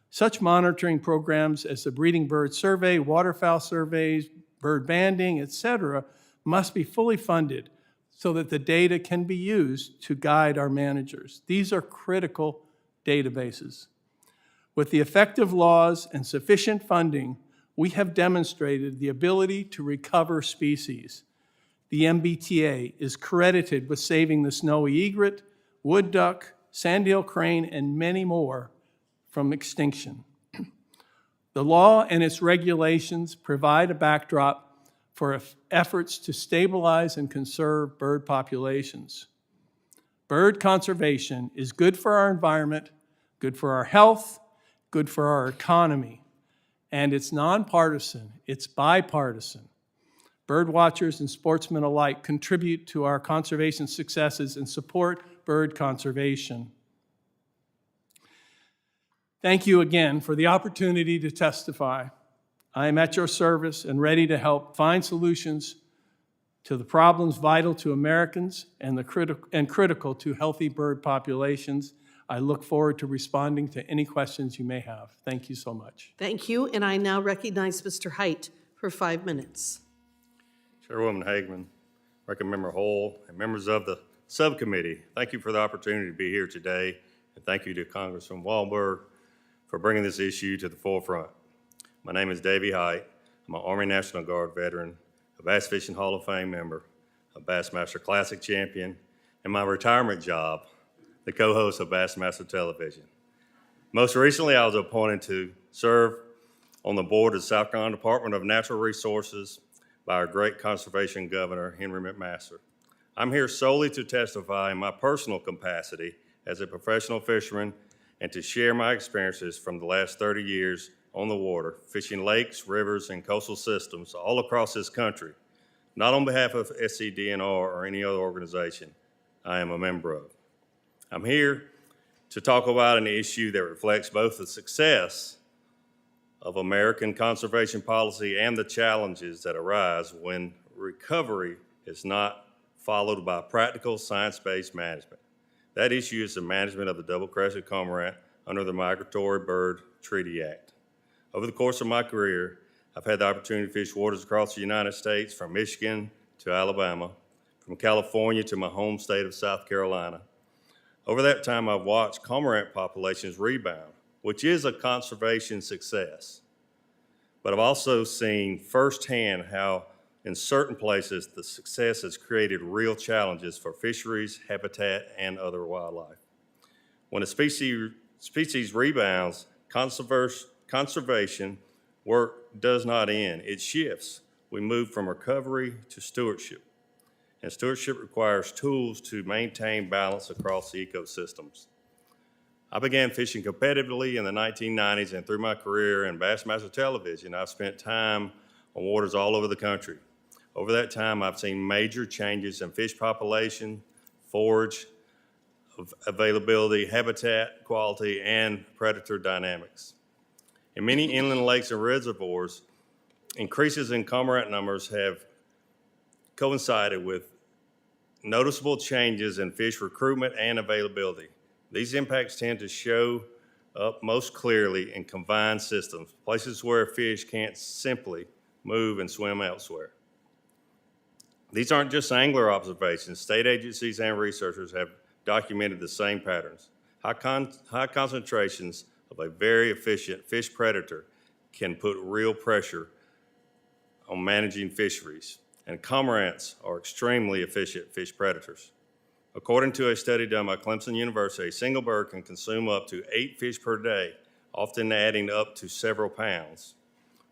Such monitoring programs as the Breeding Bird Survey, waterfowl surveys, bird banding, etc., must be fully funded so that the data can be used to guide our managers. These are critical databases. With the effective laws and sufficient funding, we have demonstrated the ability to recover species. The MBTA is credited with saving the snowy egret, wood duck, sandhill crane, and many more from extinction. The law and its regulations provide a backdrop for efforts to stabilize and conserve bird populations. Bird conservation is good for our environment, good for our health, good for our economy. And it's nonpartisan, it's bipartisan. Bird watchers and sportsmen alike contribute to our conservation successes and support bird conservation. Thank you again for the opportunity to testify. I am at your service and ready to help find solutions to the problems vital to Americans and critical to healthy bird populations. I look forward to responding to any questions you may have. Thank you so much. Thank you, and I now recognize Mr. Height for 5 minutes. Chairwoman Hageman, Ranking Member Hoyle, and members of the subcommittee, thank you for the opportunity to be here today, and thank you to Congressman Wahlberg for bringing this issue to the forefront. My name is Davey Height. I'm an Army National Guard veteran, a Bass Fishing Hall of Fame member, a Bassmaster Classic champion, and my retirement job, the co-host of Bassmaster Television. Most recently, I was appointed to serve on the board of the South Carolina Department of Natural Resources by our great conservation governor, Henry McMaster. I'm here solely to testify in my personal capacity as a professional fisherman and to share my experiences from the last 30 years on the water, fishing lakes, rivers, and coastal systems all across this country, not on behalf of SCDNR or any other organization I am a member of. I'm here to talk about an issue that reflects both the success of American conservation policy and the challenges that arise when recovery is not followed by practical science-based management. That issue is the management of the double-crested cormorant under the Migratory Bird Treaty Act. Over the course of my career, I've had the opportunity to fish waters across the United States, from Michigan to Alabama, from California to my home state of South Carolina. Over that time, I've watched cormorant populations rebound, which is a conservation success. But I've also seen firsthand how in certain places the success has created real challenges for fisheries, habitat, and other wildlife. When a species rebounds, conservation work does not end, it shifts. We move from recovery to stewardship. And stewardship requires tools to maintain balance across the ecosystems. I began fishing competitively in the 1990s, and through my career in Bassmaster Television, I've spent time on waters all over the country. Over that time, I've seen major changes in fish population, forage availability, habitat quality, and predator dynamics. In many inland lakes and reservoirs, increases in cormorant numbers have coincided with noticeable changes in fish recruitment and availability. These impacts tend to show up most clearly in confined systems, places where fish can't simply move and swim elsewhere. These aren't just angler observations. State agencies and researchers have documented the same patterns. High concentrations of a very efficient fish predator can put real pressure on managing fisheries, and cormorants are extremely efficient fish predators. According to a study done by Clemson University, a single bird can consume up to 8 fish per day, often adding up to several pounds.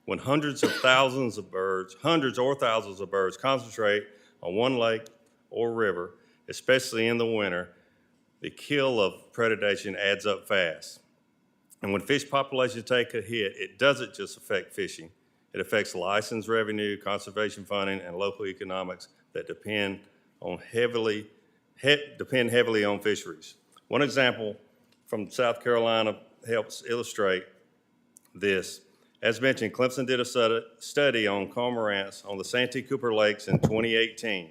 When hundreds or thousands of birds concentrate on one lake or river, especially in the winter, the kill of predation adds up fast. And when fish populations take a hit, it doesn't just affect fishing. It affects license revenue, conservation funding, and local economics that depend heavily on fisheries. One example from South Carolina helps illustrate this. As mentioned, Clemson did a study on cormorants on the Santee Cooper Lakes in 2018.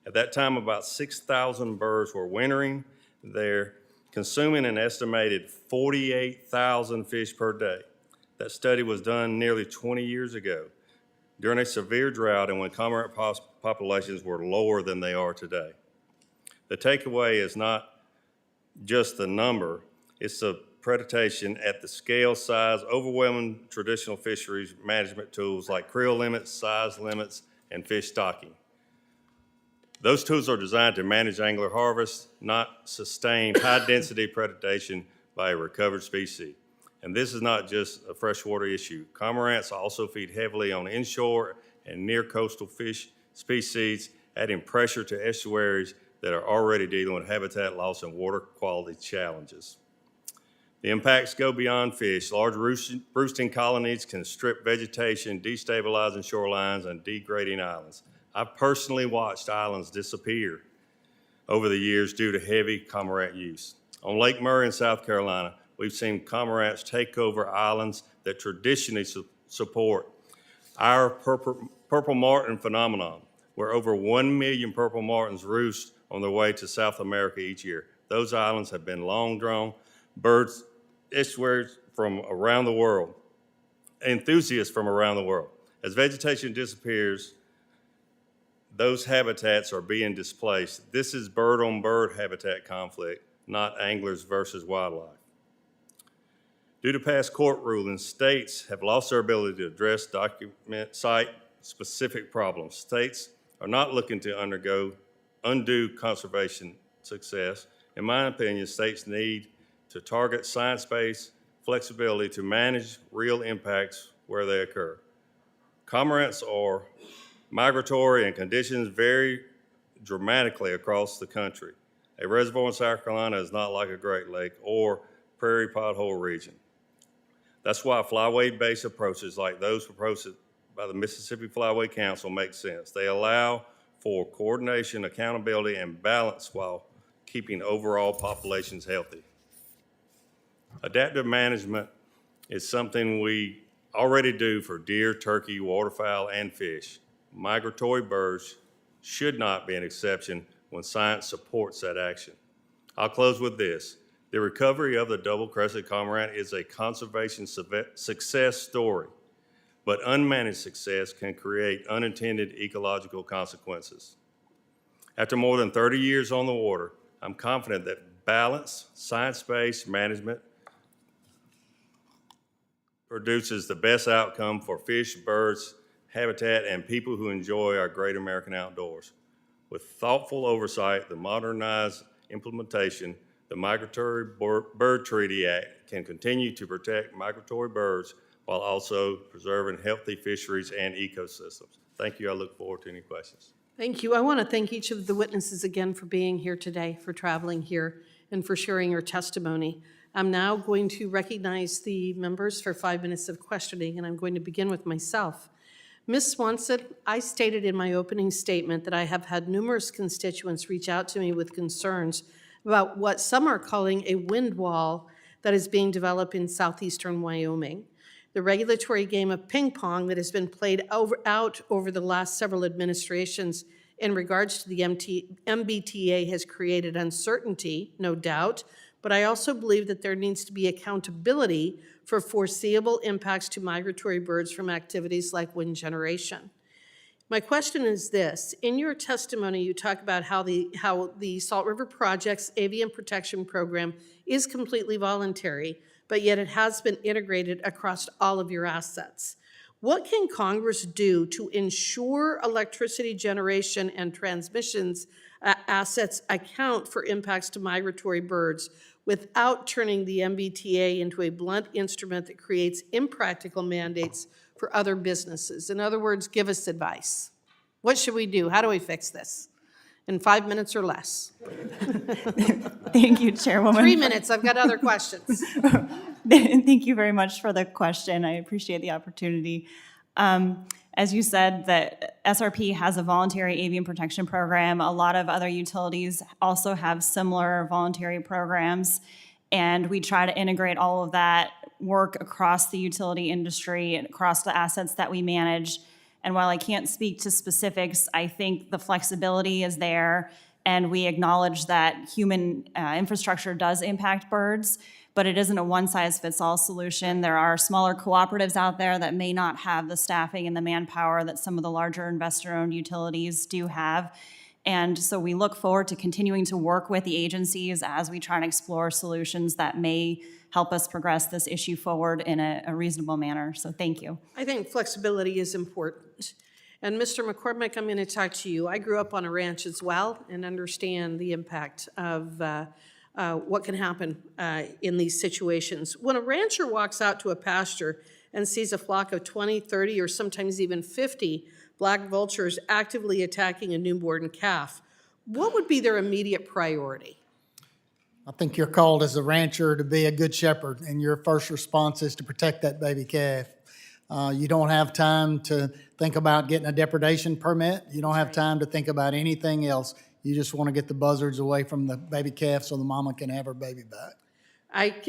At that time, about 6,000 birds were wintering there, consuming an estimated 48,000 fish per day. That study was done nearly 20 years ago, during a severe drought and when cormorant populations were lower than they are today. The takeaway is not just the number, it's the predation at the scale, size, overwhelming traditional fisheries management tools like creel limits, size limits, and fish stocking. Those tools are designed to manage angler harvest, not sustain high-density predation by a recovered species. And this is not just a freshwater issue. Cormorants also feed heavily on inshore and near coastal fish species, adding pressure to estuaries that are already dealing with habitat loss and water quality challenges. The impacts go beyond fish. Large roosting colonies can strip vegetation, destabilizing shorelines and degrading islands. I've personally watched islands disappear over the years due to heavy cormorant use. On Lake Murray in South Carolina, we've seen cormorants take over islands that traditionally support our purple martin phenomenon, where over 1 million purple martins roost on their way to South America each year. Those islands have been long-drawn birds estuaries from around the world, enthusiasts from around the world. As vegetation disappears, those habitats are being displaced. This is bird-on-bird habitat conflict, not anglers versus wildlife. Due to past court rulings, states have lost their ability to address, document, site-specific problems. States are not looking to undergo undue conservation success. In my opinion, states need to target science-based flexibility to manage real impacts where they occur. Cormorants are migratory and conditions vary dramatically across the country. A reservoir in South Carolina is not like a Great Lake or prairie pothole region. That's why flyway-based approaches like those proposed by the Mississippi Flyway Council make sense. They allow for coordination, accountability, and balance while keeping overall populations healthy. Adaptive management is something we already do for deer, turkey, waterfowl, and fish. Migratory birds should not be an exception when science supports that action. I'll close with this. The recovery of the double-crested cormorant is a conservation success story, but unmanaged success can create unintended ecological consequences. After more than 30 years on the water, I'm confident that balanced, science-based management produces the best outcome for fish, birds, habitat, and people who enjoy our great American outdoors. With thoughtful oversight, the modernized implementation, the Migratory Bird Treaty Act can continue to protect migratory birds while also preserving healthy fisheries and ecosystems. Thank you. I look forward to any questions. Thank you. I want to thank each of the witnesses again for being here today, for traveling here, and for sharing your testimony. I'm now going to recognize the members for 5 minutes of questioning, and I'm going to begin with myself. Ms. Swanson, I stated in my opening statement that I have had numerous constituents reach out to me with concerns about what some are calling a wind wall that is being developed in southeastern Wyoming. The regulatory game of ping pong that has been played out over the last several administrations in regards to the MBTA has created uncertainty, no doubt, but I also believe that there needs to be accountability for foreseeable impacts to migratory birds from activities like wind generation. My question is this. In your testimony, you talk about how the Salt River Project's avian protection program is completely voluntary, but yet it has been integrated across all of your assets. What can Congress do to ensure electricity generation and transmissions assets account for impacts to migratory birds without turning the MBTA into a blunt instrument that creates impractical mandates for other businesses? In other words, give us advice. What should we do? How do we fix this? In 5 minutes or less. Thank you, Chairwoman. 3 minutes, I've got other questions. Thank you very much for the question. I appreciate the opportunity. As you said, that SRP has a voluntary avian protection program. A lot of other utilities also have similar voluntary programs, and we try to integrate all of that work across the utility industry and across the assets that we manage. And while I can't speak to specifics, I think the flexibility is there, and we acknowledge that human infrastructure does impact birds, but it isn't a one-size-fits-all solution. There are smaller cooperatives out there that may not have the staffing and the manpower that some of the larger investor-owned utilities do have. And so we look forward to continuing to work with the agencies as we try and explore solutions that may help us progress this issue forward in a reasonable manner. So thank you. I think flexibility is important. And Mr. McCormick, I'm going to talk to you. I grew up on a ranch as well and understand the impact of what can happen in these situations. When a rancher walks out to a pasture and sees a flock of 20, 30, or sometimes even 50 black vultures actively attacking a newborn calf, what would be their immediate priority? I think you're called as a rancher to be a good shepherd, and your first response is to protect that baby calf. You don't have time to think about getting a depredation permit. You don't have time to think about anything else. You just want to get the buzzards away from the baby calf so the mama can have her baby back.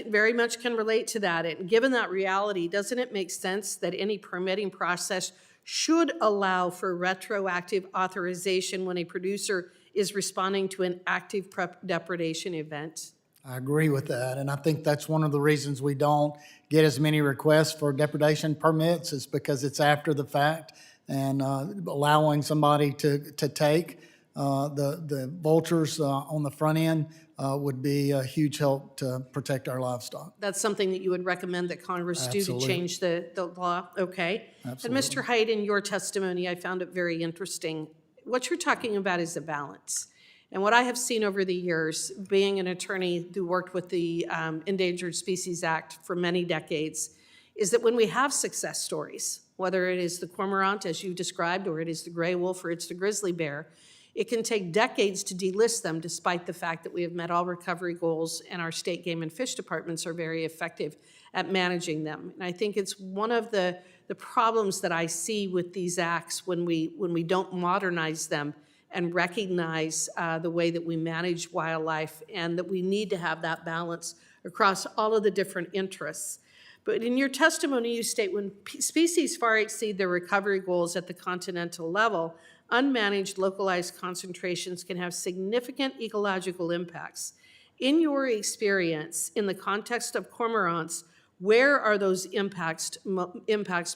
Very much can relate to that. And given that reality, doesn't it make sense that any permitting process should allow for retroactive authorization when a producer is responding to an active depredation event? I agree with that, and I think that's one of the reasons we don't get as many requests for depredation permits is because it's after the fact, and allowing somebody to take the vultures on the front end would be a huge help to protect our livestock. That's something that you would recommend that Congress do to Absolutely. change the law? Okay. Absolutely. And Mr. Haidt, in your testimony, I found it very interesting. What you're talking about is a balance. And what I have seen over the years, being an attorney who worked with the Endangered Species Act for many decades, is that when we have success stories, whether it is the cormorant, as you described, or it is the gray wolf, or it's the grizzly bear, it can take decades to delist them, despite the fact that we have met all recovery goals and our state game and fish departments are very effective at managing them. And I think it's one of the problems that I see with these acts when we don't modernize them and recognize the way that we manage wildlife, and that we need to have that balance across all of the different interests. But in your testimony, you state when species far exceed their recovery goals at the continental level, unmanaged localized concentrations can have significant ecological impacts. In your experience, in the context of cormorants, where are those impacts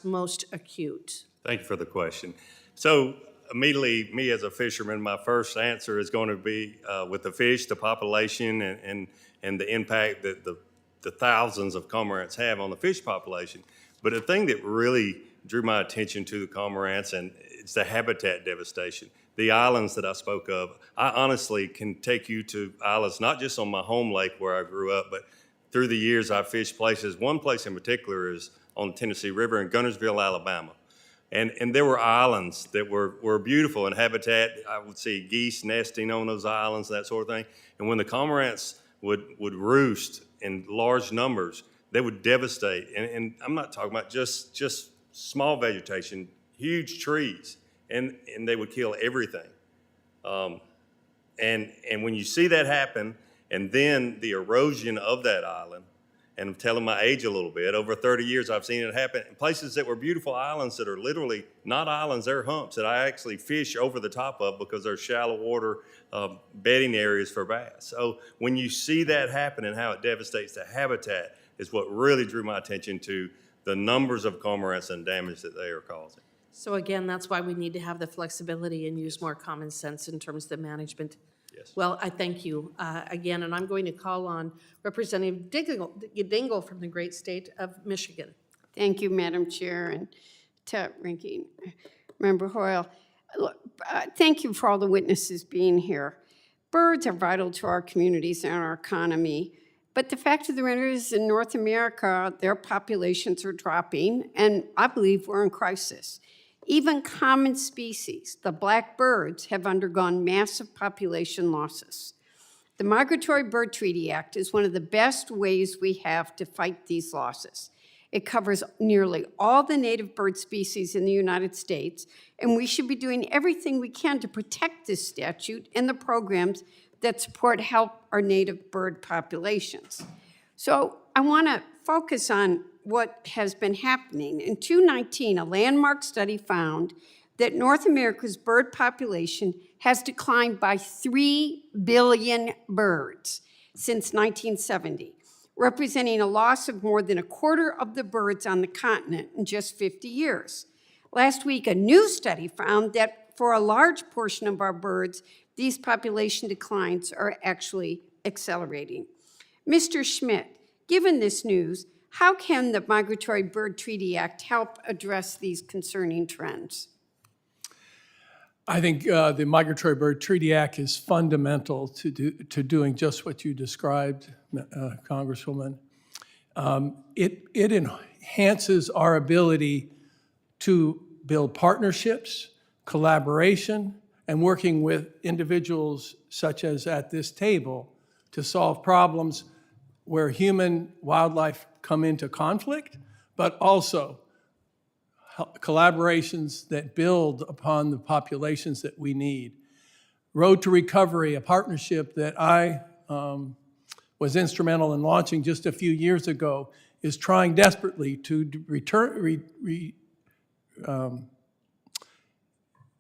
most acute? Thank you for the question. So immediately, me as a fisherman, my first answer is going to be with the fish, the population, and the impact that the thousands of cormorants have on the fish population. But the thing that really drew my attention to the cormorants, and it's the habitat devastation. The islands that I spoke of, I honestly can take you to islands, not just on my home lake where I grew up, but through the years I've fished places. One place in particular is on the Tennessee River in Guntersville, Alabama. And there were islands that were beautiful in habitat. I would see geese nesting on those islands, that sort of thing. And when the cormorants would roost in large numbers, they would devastate. And I'm not talking about just small vegetation, huge trees, and they would kill everything. And when you see that happen, and then the erosion of that island, and I'm telling my age a little bit, over 30 years I've seen it happen in places that were beautiful islands that are literally not islands, they're humps that I actually fish over the top of because they're shallow water bedding areas for bass. So when you see that happen and how it devastates the habitat is what really drew my attention to the numbers of cormorants and damage that they are causing. So again, that's why we need to have the flexibility and use more common sense in terms of the management. Yes. Well, I thank you again, and I'm going to call on Representative Dingle from the great state of Michigan. Thank you, Madam Chair, and to Ranking Member Hoyle. Look, thank you for all the witnesses being here. Birds are vital to our communities and our economy, but the fact of the matter is in North America, their populations are dropping, and I believe we're in crisis. Even common species, the black birds, have undergone massive population losses. The Migratory Bird Treaty Act is one of the best ways we have to fight these losses. It covers nearly all the native bird species in the United States, and we should be doing everything we can to protect this statute and the programs that help our native bird populations. So I want to focus on what has been happening. In 2019, a landmark study found that North America's bird population has declined by 3 billion birds since 1970, representing a loss of more than a quarter of the birds on the continent in just 50 years. Last week, a new study found that for a large portion of our birds, these population declines are actually accelerating. Mr. Schmidt, given this news, how can the Migratory Bird Treaty Act help address these concerning trends? I think the Migratory Bird Treaty Act is fundamental to doing just what you described, Congresswoman. It enhances our ability to build partnerships, collaboration, and working with individuals such as at this table to solve problems where human wildlife come into conflict, but also collaborations that build upon the populations that we need. Road to Recovery, a partnership that I was instrumental in launching just a few years ago, is trying desperately to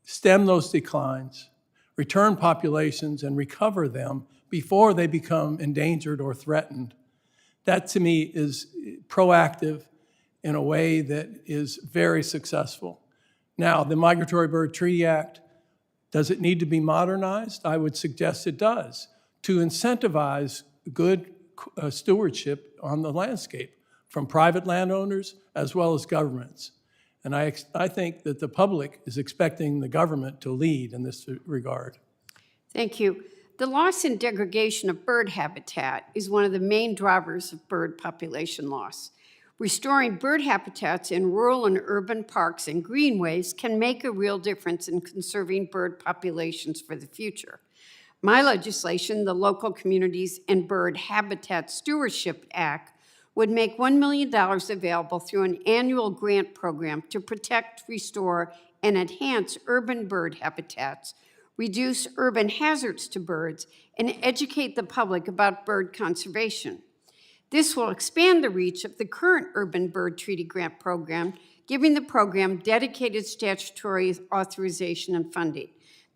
stem those declines, return populations, and recover them before they become endangered or threatened. That, to me, is proactive in a way that is very successful. Now, the Migratory Bird Treaty Act, does it need to be modernized? I would suggest it does, to incentivize good stewardship on the landscape from private landowners as well as governments. And I think that the public is expecting the government to lead in this regard. Thank you. The loss and degradation of bird habitat is one of the main drivers of bird population loss. Restoring bird habitats in rural and urban parks and greenways can make a real difference in conserving bird populations for the future. My legislation, the Local Communities and Bird Habitat Stewardship Act, would make $1 million available through an annual grant program to protect, restore, and enhance urban bird habitats, reduce urban hazards to birds, and educate the public about bird conservation. This will expand the reach of the current Urban Bird Treaty Grant Program, giving the program dedicated statutory authorization and funding.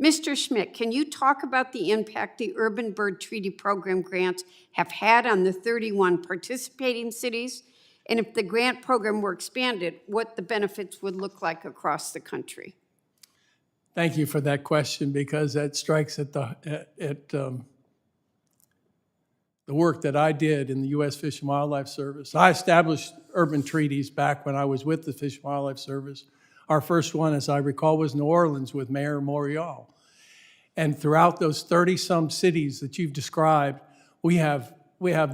Mr. Schmidt, can you talk about the impact the Urban Bird Treaty Program grants have had on the 31 participating cities? And if the grant program were expanded, what the benefits would look like across the country? Thank you for that question, because that strikes at the work that I did in the U.S. Fish and Wildlife Service. I established urban treaties back when I was with the Fish and Wildlife Service. Our first one, as I recall, was New Orleans with Mayor Morial. And throughout those 30-some cities that you've described, we have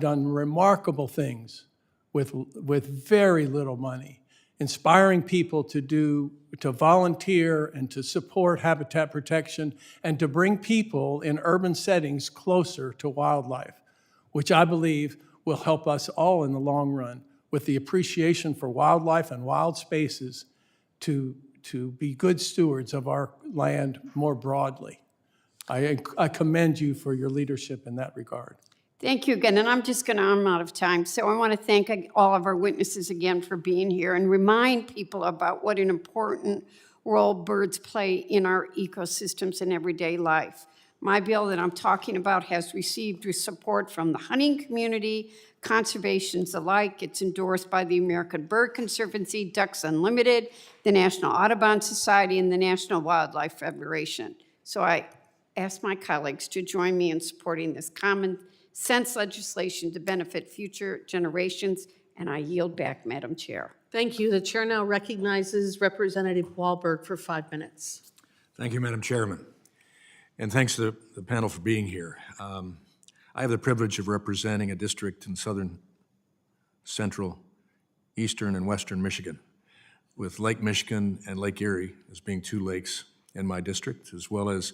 done remarkable things with very little money, inspiring people to volunteer and to support habitat protection and to bring people in urban settings closer to wildlife, which I believe will help us all in the long run with the appreciation for wildlife and wild spaces to be good stewards of our land more broadly. I commend you for your leadership in that regard. Thank you again, and I'm out of time, so I want to thank all of our witnesses again for being here and remind people about what an important role birds play in our ecosystems and everyday life. My bill that I'm talking about has received support from the hunting community, conservations alike. It's endorsed by the American Bird Conservancy, Ducks Unlimited, the National Audubon Society, and the National Wildlife Federation. So I ask my colleagues to join me in supporting this common sense legislation to benefit future generations, and I yield back, Madam Chair. Thank you. The chair now recognizes Representative Wahlberg for 5 minutes. Thank you, Madam Chairman. And thanks to the panel for being here. I have the privilege of representing a district in southern, central, eastern, and western Michigan, with Lake Michigan and Lake Erie as being two lakes in my district, as well as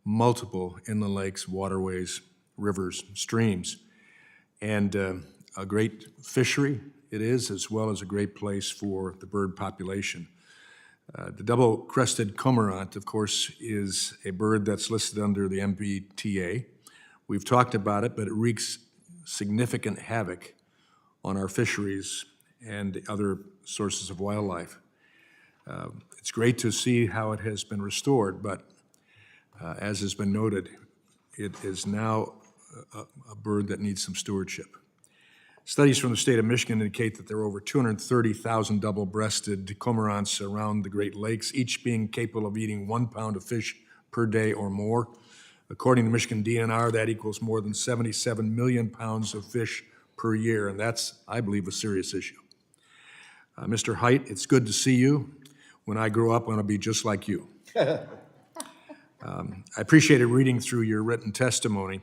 multiple inland lakes, waterways, rivers, streams, and a great fishery it is, as well as a great place for the bird population. The double-crested cormorant, of course, is a bird that's listed under the MBTA. We've talked about it, but it wreaks significant havoc on our fisheries and other sources of wildlife. It's great to see how it has been restored, but as has been noted, it is now a bird that needs some stewardship. Studies from the state of Michigan indicate that there are over 230,000 double-breasted cormorants around the Great Lakes, each being capable of eating 1 pound of fish per day or more. According to Michigan DNR, that equals more than 77 million pounds of fish per year, and that's, I believe, a serious issue. Mr. Height, it's good to see you. When I grow up, I want to be just like you. I appreciated reading through your written testimony,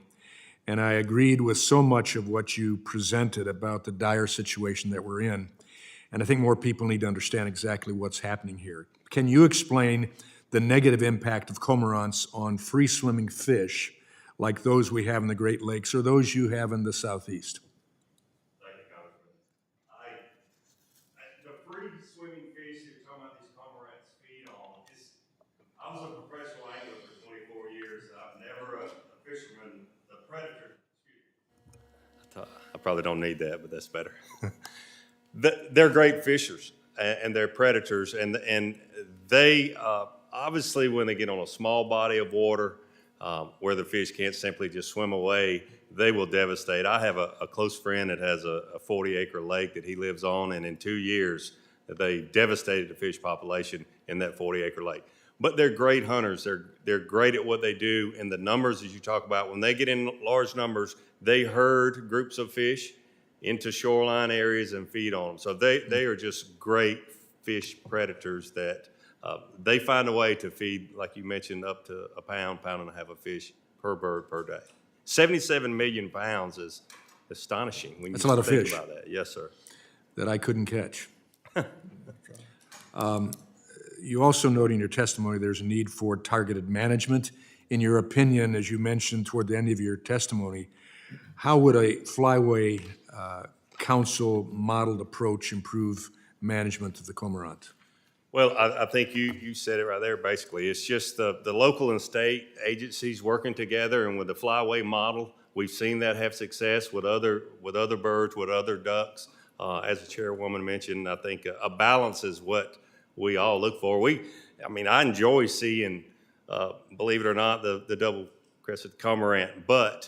and I agreed with so much of what you presented about the dire situation that we're in. And I think more people need to understand exactly what's happening here. Can you explain the negative impact of cormorants on free-swimming fish like those we have in the Great Lakes or those you have in the Southeast? Thank you, Congressman. The free swimming fish you're talking about, these cormorants feed on, I was a professional angler for 24 years. I'm never a fisherman, a predator. I probably don't need that, but that's better. They're great fishers and they're predators, and they obviously when they get on a small body of water where the fish can't simply just swim away, they will devastate. I have a close friend that has a 40-acre lake that he lives on, and in 2 years they devastated the fish population in that 40-acre lake. But they're great hunters. They're great at what they do, and the numbers as you talk about, when they get in large numbers, they herd groups of fish into shoreline areas and feed on them. So they are just great fish predators that they find a way to feed, like you mentioned, up to a pound and a half of fish per bird per day. 77 million pounds is astonishing when That's you a lot of think fish. about that. Yes, sir. That I couldn't catch. You also note in your testimony there's a need for targeted management. In your opinion, as you mentioned toward the end of your testimony, how would a flyway council modeled approach improve management of the cormorant? Well, I think you said it right there, basically. It's just the local and state agencies working together, and with the flyway model, we've seen that have success with other birds, with other ducks. As the chairwoman mentioned, I think a balance is what we all look for. I enjoy seeing, believe it or not, the double-crested cormorant, but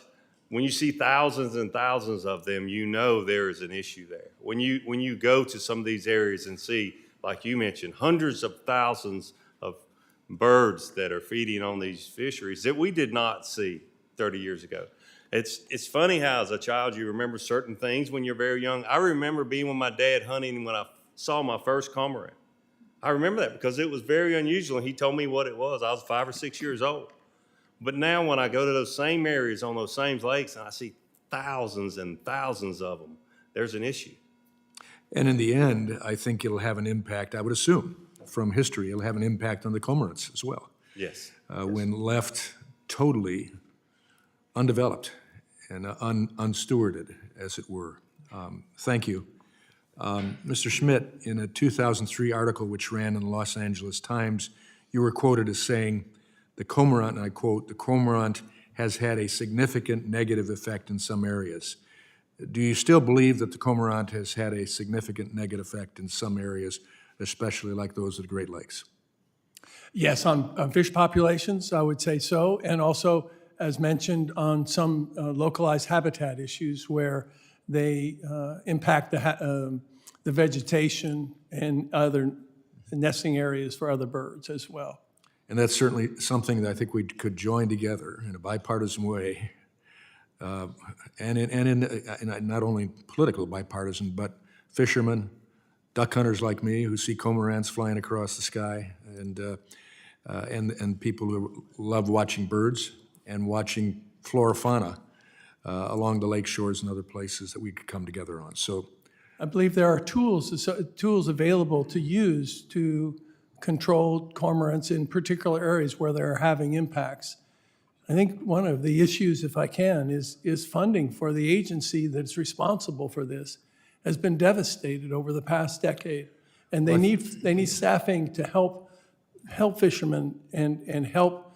when you see thousands and thousands of them, you know there is an issue there. When you go to some of these areas and see, like you mentioned, hundreds of thousands of birds that are feeding on these fisheries that we did not see 30 years ago. It's funny how as a child you remember certain things when you're very young. I remember being with my dad hunting when I saw my first cormorant. I remember that because it was very unusual, and he told me what it was. I was 5 or 6 years old. But now when I go to those same areas on those same lakes and I see thousands and thousands of them, there's an issue. And in the end, I think it'll have an impact, I would assume, from history, it'll have an impact on the cormorants as well. Yes. When left totally undeveloped and unstewarded, as it were. Thank you. Mr. Schmidt, in a 2003 article which ran in the Los Angeles Times, you were quoted as saying, the cormorant, and I quote, the cormorant has had a significant negative effect in some areas. Do you still believe that the cormorant has had a significant negative effect in some areas, especially like those of the Great Lakes? Yes, on fish populations, I would say so, and also, as mentioned, on some localized habitat issues where they impact the vegetation and other nesting areas for other birds as well. And that's certainly something that I think we could join together in a bipartisan way, and in not only political bipartisan, but fishermen, duck hunters like me who see cormorants flying across the sky, and people who love watching birds and watching flora fauna along the lake shores and other places that we could come together on. So I believe there are tools available to use to control cormorants in particular areas where they're having impacts. I think one of the issues, if I can, is funding for the agency that's responsible for this has been devastated over the past decade. And they need staffing to help fishermen and help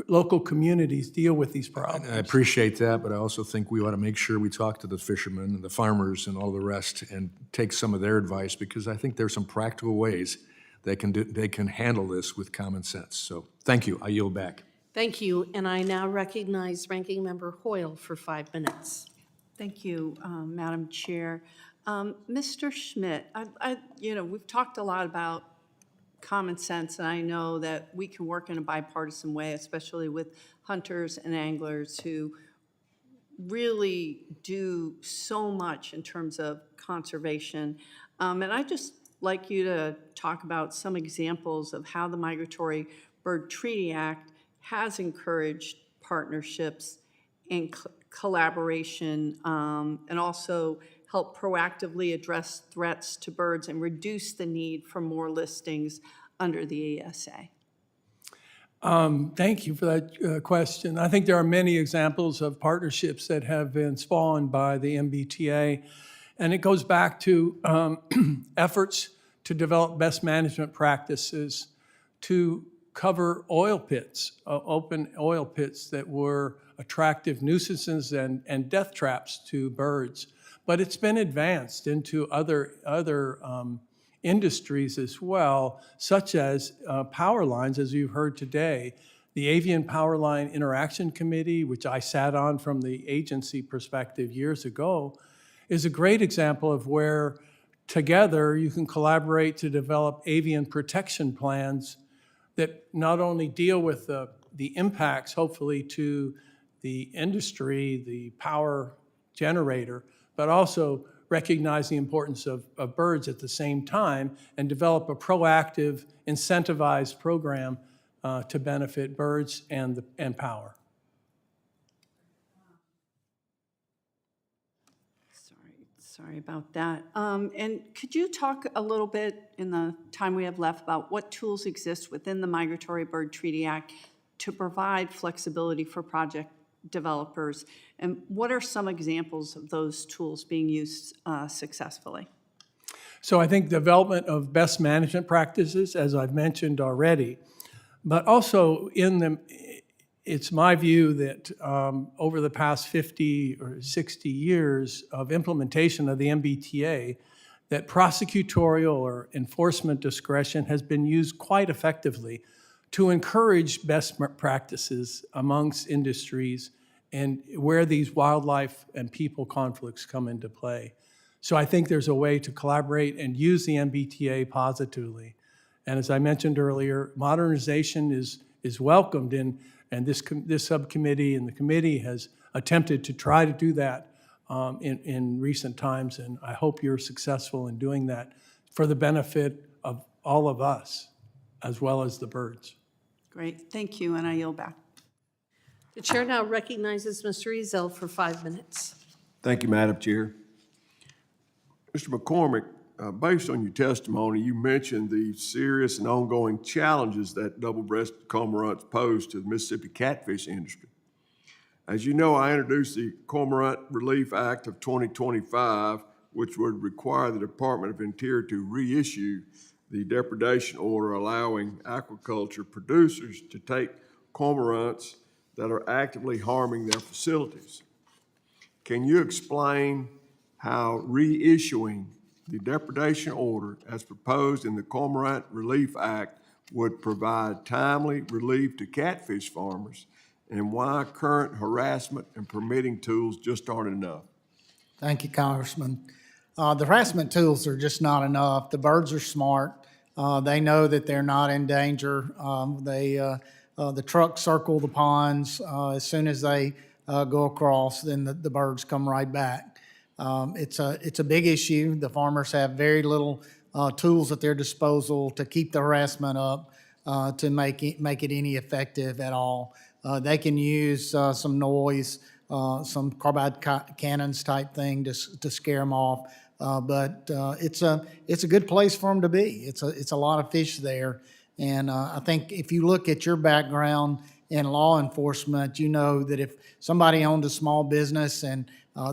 local communities deal with these problems. I appreciate that, but I also think we ought to make sure we talk to the fishermen and the farmers and all the rest and take some of their advice, because I think there's some practical ways they can handle this with common sense. So thank you. I yield back. Thank you, and I now recognize Ranking Member Hoyle for 5 minutes. Thank you, Madam Chair. Mr. Schmidt, we've talked a lot about common sense, and I know that we can work in a bipartisan way, especially with hunters and anglers who really do so much in terms of conservation. And I just like you to talk about some examples of how the Migratory Bird Treaty Act has encouraged partnerships and collaboration, and also help proactively address threats to birds and reduce the need for more listings under the ASA. Thank you for that question. I think there are many examples of partnerships that have been spawned by the MBTA, and it goes back to efforts to develop best management practices to cover oil pits, open oil pits that were attractive nuisances and death traps to birds. But it's been advanced into other industries as well, such as power lines, as you've heard today. The Avian Power Line Interaction Committee, which I sat on from the agency perspective years ago, is a great example of where together you can collaborate to develop avian protection plans that not only deal with the impacts, hopefully, to the industry, the power generator, but also recognize the importance of birds at the same time and develop a proactive, incentivized program to benefit birds and power. Sorry about that. And could you talk a little bit in the time we have left about what tools exist within the Migratory Bird Treaty Act to provide flexibility for project developers? And what are some examples of those tools being used successfully? So I think development of best management practices, as I've mentioned already, but also it's my view that over the past 50 or 60 years of implementation of the MBTA, that prosecutorial or enforcement discretion has been used quite effectively to encourage best practices amongst industries and where these wildlife and people conflicts come into play. So I think there's a way to collaborate and use the MBTA positively. And as I mentioned earlier, modernization is welcomed and this subcommittee and the committee has attempted to try to do that in recent times, and I hope you're successful in doing that for the benefit of all of us, as well as the birds. Great, thank you, and I yield back. The chair now recognizes Mr. Ezell for 5 minutes. Thank you, Madam Chair. Mr. McCormick, based on your testimony, you mentioned the serious and ongoing challenges that double-breasted cormorants pose to the Mississippi catfish industry. As you know, I introduced the Cormorant Relief Act of 2025, which would require the Department of Interior to reissue the depredation order allowing aquaculture producers to take cormorants that are actively harming their facilities. Can you explain how reissuing the depredation order as proposed in the Cormorant Relief Act would provide timely relief to catfish farmers and why current harassment and permitting tools just aren't enough? Thank you, Congressman. The harassment tools are just not enough. The birds are smart. They know that they're not in danger. The trucks circle the ponds. As soon as they go across, then the birds come right back. It's a big issue. The farmers have very little tools at their disposal to keep the harassment up, to make it any effective at all. They can use some noise, some carbide cannons type thing to scare them off. But it's a good place for them to be. It's a lot of fish there. And I think if you look at your background in law enforcement, you know that if somebody owned a small business and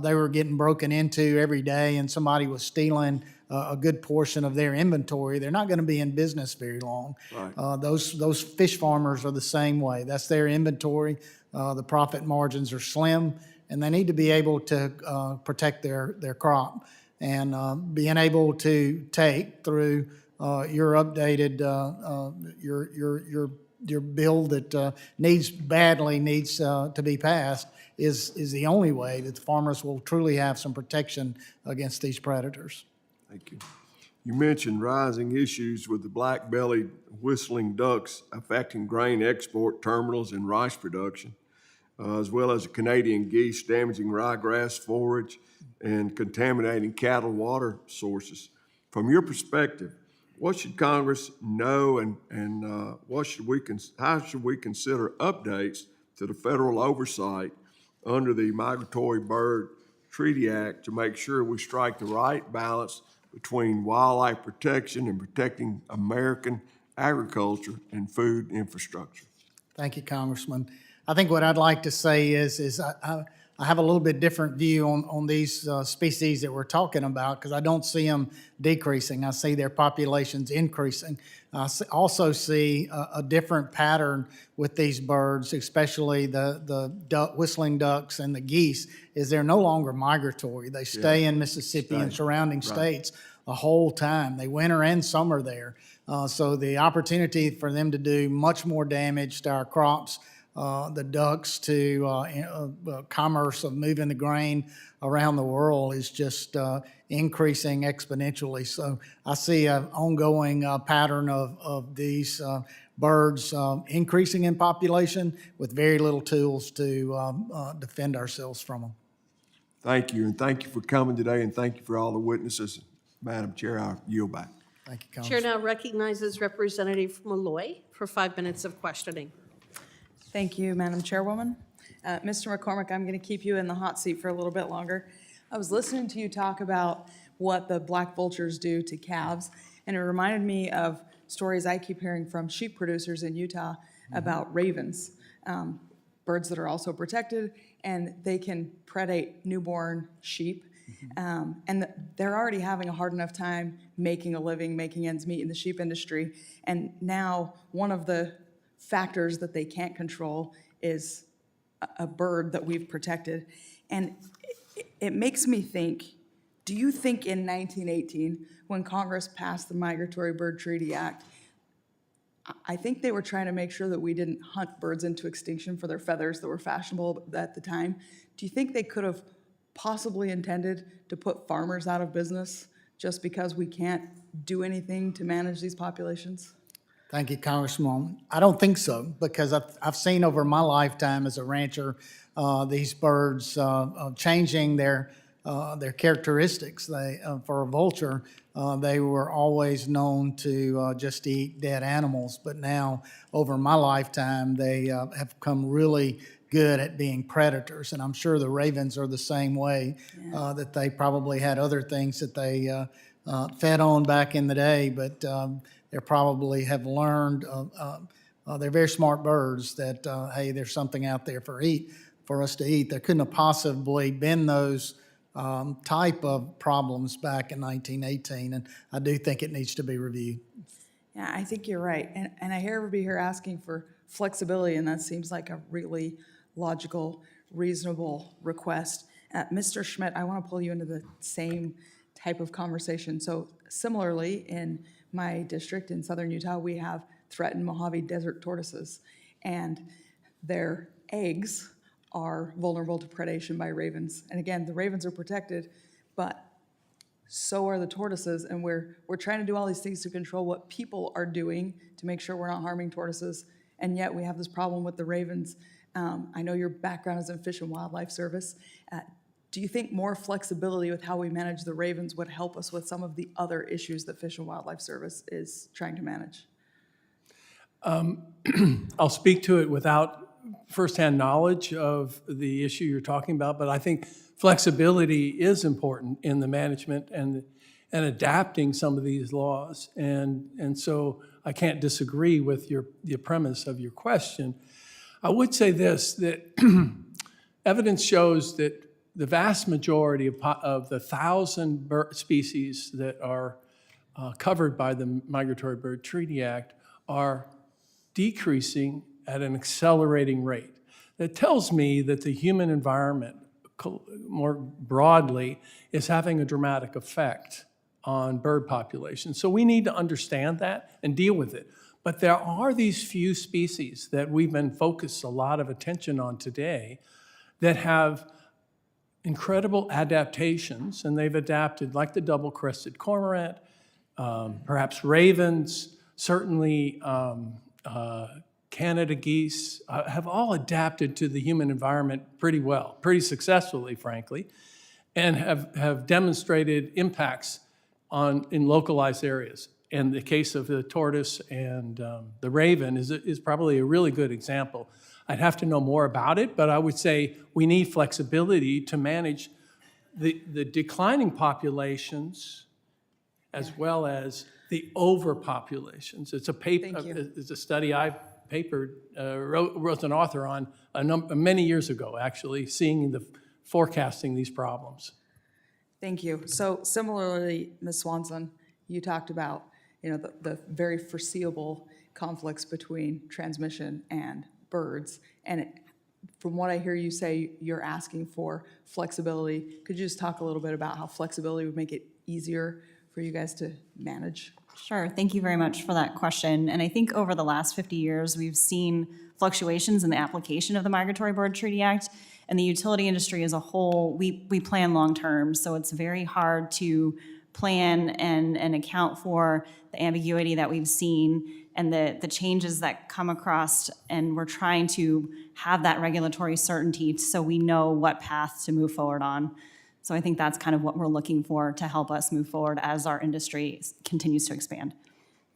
they were getting broken into every day and somebody was stealing a good portion of their inventory, they're not going to be in business very long. Right. Those fish farmers are the same way. That's their inventory. The profit margins are slim, and they need to be able to protect their crop. And being able to take through your updated your bill that badly needs to be passed is the only way that the farmers will truly have some protection against these predators. Thank you. You mentioned rising issues with the black-bellied whistling ducks affecting grain export terminals and rice production, as well as the Canadian geese damaging ryegrass forage and contaminating cattle water sources. From your perspective, what should Congress know and how should we consider updates to the federal oversight under the Migratory Bird Treaty Act to make sure we strike the right balance between wildlife protection and protecting American agriculture and food infrastructure? Thank you, Congressman. I think what I'd like to say is I have a little bit different view on these species that we're talking about, because I don't see them decreasing. I see their populations increasing. Also see a different pattern with these birds, especially the whistling ducks and the geese, is they're no longer migratory. They stay in Mississippi and surrounding states the whole time. They winter and summer there. So the opportunity for them to do much more damage to our crops, the ducks, to commerce of moving the grain around the world is just increasing exponentially. So I see an ongoing pattern of these birds increasing in population with very little tools to defend ourselves from them. Thank you, and thank you for coming today, and thank you for all the witnesses. Madam Chair, I yield back. Thank you, Chair Congressman. now recognizes Representative Malloy for 5 minutes of questioning. Thank you, Madam Chairwoman. Mr. McCormick, I'm going to keep you in the hot seat for a little bit longer. I was listening to you talk about what the black vultures do to calves, and it reminded me of stories I keep hearing from sheep producers in Utah about ravens, birds that are also protected, and they can predate newborn sheep. And they're already having a hard enough time making a living, making ends meet in the sheep industry. And now one of the factors that they can't control is a bird that we've protected. And it makes me think, do you think in 1918, when Congress passed the Migratory Bird Treaty Act, I think they were trying to make sure that we didn't hunt birds into extinction for their feathers that were fashionable at the time. Do you think they could have possibly intended to put farmers out of business just because we can't do anything to manage these populations? Thank you, Congressman. I don't think so, because I've seen over my lifetime as a rancher these birds changing their characteristics. For a vulture, they were always known to just eat dead animals, but now over my lifetime they have come really good at being predators, and I'm sure the ravens are the same way. That they probably had other things that they fed on back in the day, but they probably have learned. They're very smart birds. That hey, there's something out there for us to eat. There couldn't have possibly been those type of problems back in 1918, and I do think it needs to be reviewed. Yeah, I think you're right. And I hear everybody here asking for flexibility, and that seems like a really logical, reasonable request. Mr. Schmidt, I want to pull you into the same type of conversation. So similarly, in my district in southern Utah, we have threatened Mojave Desert tortoises, and their eggs are vulnerable to predation by ravens. And again, the ravens are protected, but so are the tortoises, and we're trying to do all these things to control what people are doing to make sure we're not harming tortoises, and yet we have this problem with the ravens. I know your background is in Fish and Wildlife Service. Do you think more flexibility with how we manage the ravens would help us with some of the other issues that Fish and Wildlife Service is trying to manage? I'll speak to it without firsthand knowledge of the issue you're talking about, but I think flexibility is important in the management and adapting some of these laws. And so I can't disagree with the premise of your question. I would say this, that evidence shows that the vast majority of the 1,000 bird species that are covered by the Migratory Bird Treaty Act are decreasing at an accelerating rate. That tells me that the human environment, more broadly, is having a dramatic effect on bird populations. So we need to understand that and deal with it. But there are these few species that we've been focused a lot of attention on today that have incredible adaptations, and they've adapted, like the double-crested cormorant, perhaps ravens, certainly Canada geese, have all adapted to the human environment pretty well, pretty successfully, frankly, and have demonstrated impacts in localized areas. And the case of the tortoise and the raven is probably a really good example. I'd have to know more about it, but I would say we need flexibility to manage the declining populations as well as the overpopulations. It's a paper, it's a study I paper, was an author on many years ago, actually, forecasting these problems. Thank you. So similarly, Ms. Swanson, you talked about, the very foreseeable conflicts between transmission and birds. And from what I hear you say, you're asking for flexibility. Could you just talk a little bit about how flexibility would make it easier for you guys to manage? Sure. Thank you very much for that question. And I think over the last 50 years, we've seen fluctuations in the application of the Migratory Bird Treaty Act. And the utility industry as a whole, we plan long-term, so it's very hard to plan and account for the ambiguity that we've seen and the changes that come across, and we're trying to have that regulatory certainty so we know what path to move forward on. So I think that's kind of what we're looking for to help us move forward as our industry continues to expand.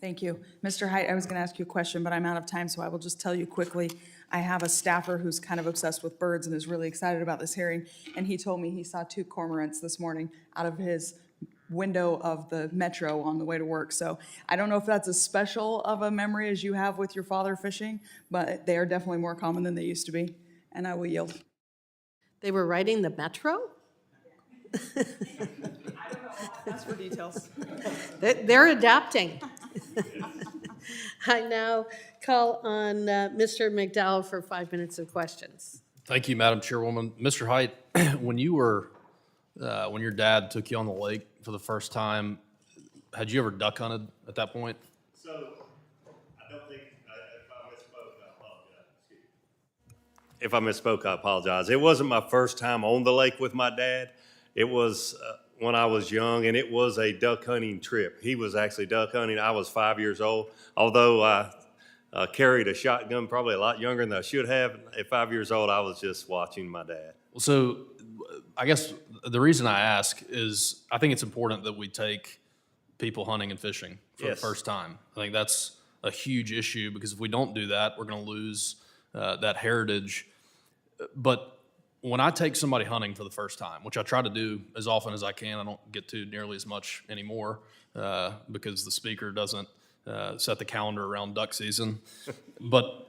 Thank you. Mr. Height, I was going to ask you a question, but I'm out of time, so I will just tell you quickly. I have a staffer who's kind of obsessed with birds and is really excited about this hearing, and he told me he saw 2 cormorants this morning out of his window of the metro on the way to work. So I don't know if that's as special of a memory as you have with your father fishing, but they are definitely more common than they used to be, and I will yield. They were riding the metro? I don't know. That's for details. They're adapting. I now call on Mr. McDowell for 5 minutes of questions. Thank you, Madam Chairwoman. Mr. Height, when your dad took you on the lake for the first time, had you ever duck hunted at that point? So, I don't think, if I misspoke, I apologize. Excuse me. If I misspoke, I apologize. It wasn't my first time on the lake with my dad. It was when I was young, and it was a duck hunting trip. He was actually duck hunting. I was 5 years old, although I carried a shotgun probably a lot younger than I should have. At 5 years old, I was just watching my dad. So I guess the reason I ask is I think it's important that we take people hunting and fishing for the first time. I think that's a huge issue because if we don't do that, we're going to lose that heritage. But when I take somebody hunting for the first time, which I try to do as often as I can, I don't get to nearly as much anymore because the speaker doesn't set the calendar around duck season. But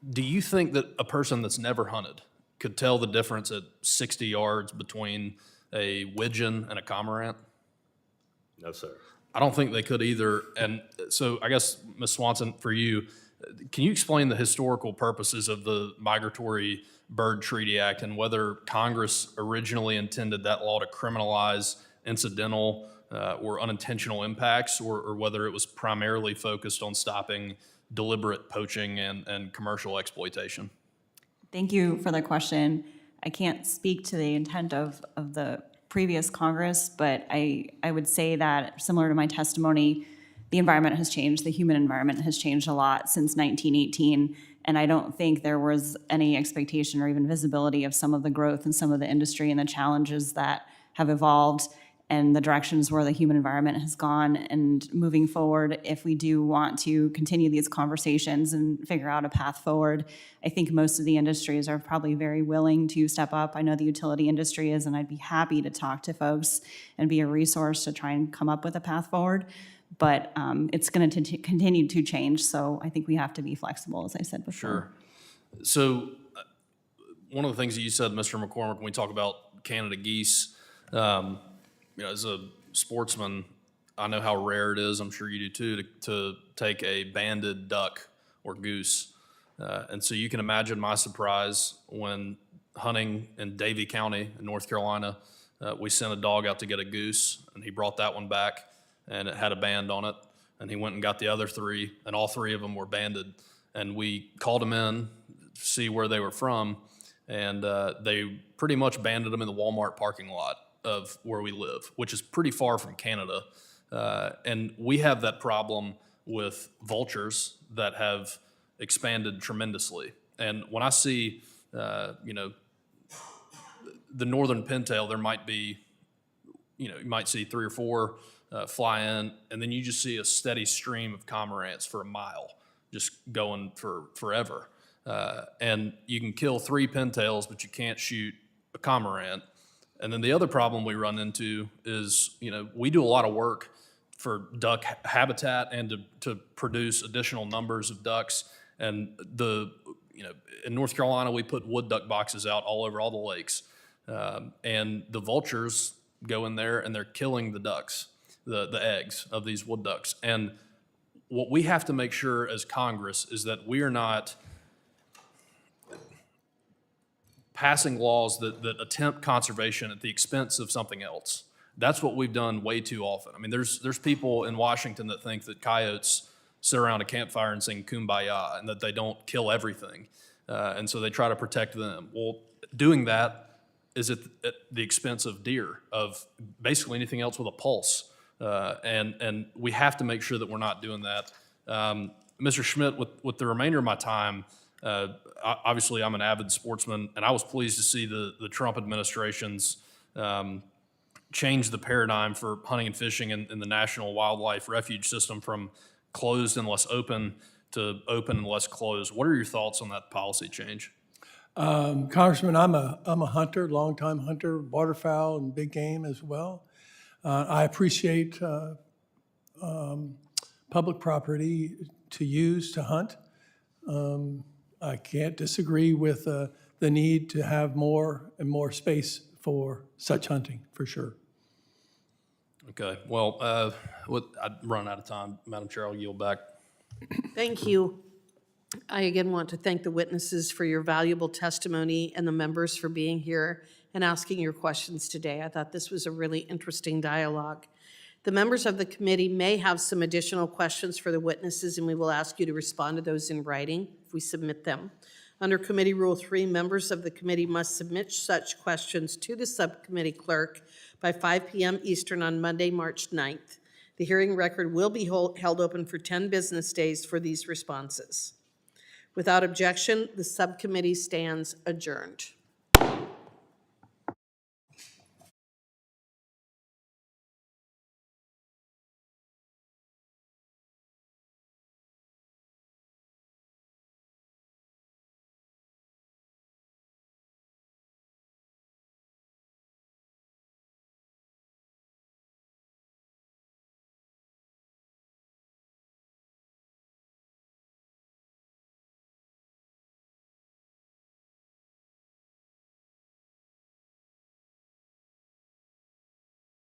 do you think that a person that's never hunted could tell the difference at 60 yards between a widgeon and a cormorant? No, sir. I don't think they could either. And so I guess, Ms. Swanson, for you, can you explain the historical purposes of the Migratory Bird Treaty Act and whether Congress originally intended that law to criminalize incidental or unintentional impacts, or whether it was primarily focused on stopping deliberate poaching and commercial exploitation? Thank you for the question. I can't speak to the intent of the previous Congress, but I would say that, similar to my testimony, the environment has changed, the human environment has changed a lot since 1918, and I don't think there was any expectation or even visibility of some of the growth in some of the industry and the challenges that have evolved and the directions where the human environment has gone. And moving forward, if we do want to continue these conversations and figure out a path forward, I think most of the industries are probably very willing to step up. I know the utility industry is, and I'd be happy to talk to folks and be a resource to try and come up with a path forward. But it's going to continue to change, so I think we have to be flexible, as I said before. Sure. So one of the things that you said, Mr. McCormick, when we talk about Canada geese, as a sportsman, I know how rare it is, I'm sure you do too, to take a banded duck or goose. And so you can imagine my surprise when hunting in Davie County in North Carolina, we sent a dog out to get a goose, and he brought that one back, and it had a band on it. And he went and got the other 3, and all 3 of them were banded. And we called them in to see where they were from, and they pretty much banded them in the Walmart parking lot of where we live, which is pretty far from Canada. And we have that problem with vultures that have expanded tremendously. And when I see, the northern pintail, there might be, you might see 3 or 4 fly in, and then you just see a steady stream of cormorants for a mile, just going for forever. And you can kill 3 pintails, but you can't shoot a cormorant. And then the other problem we run into is, we do a lot of work for duck habitat and to produce additional numbers of ducks. And in North Carolina, we put wood duck boxes out all over all the lakes. And the vultures go in there and they're killing the ducks, the eggs of these wood ducks. And what we have to make sure as Congress is that we are not passing laws that attempt conservation at the expense of something else. That's what we've done way too often. I mean, there's people in Washington that think that coyotes sit around a campfire and sing Kumbaya and that they don't kill everything. And so they try to protect them. Well, doing that is at the expense of deer, of basically anything else with a pulse. And we have to make sure that we're not doing that. Mr. Schmidt, with the remainder of my time, obviously I'm an avid sportsman, and I was pleased to see the Trump administration's change the paradigm for hunting and fishing in the National Wildlife Refuge System from closed and less open to open and less closed. What are your thoughts on that policy change? Congressman, I'm a hunter, longtime hunter, waterfowl and big game as well. I appreciate public property to use to hunt. I can't disagree with the need to have more and more space for such hunting, for sure. Okay, well, I'd run out of time. Madam Chair, I'll yield back. Thank you. I again want to thank the witnesses for your valuable testimony and the members for being here and asking your questions today. I thought this was a really interesting dialogue. The members of the committee may have some additional questions for the witnesses, and we will ask you to respond to those in writing if we submit them. Under Committee Rule 3, members of the committee must submit such questions to the subcommittee clerk by 5 p.m. Eastern on Monday, March 9th. The hearing record will be held open for 10 business days for these responses. Without objection, the subcommittee stands adjourned.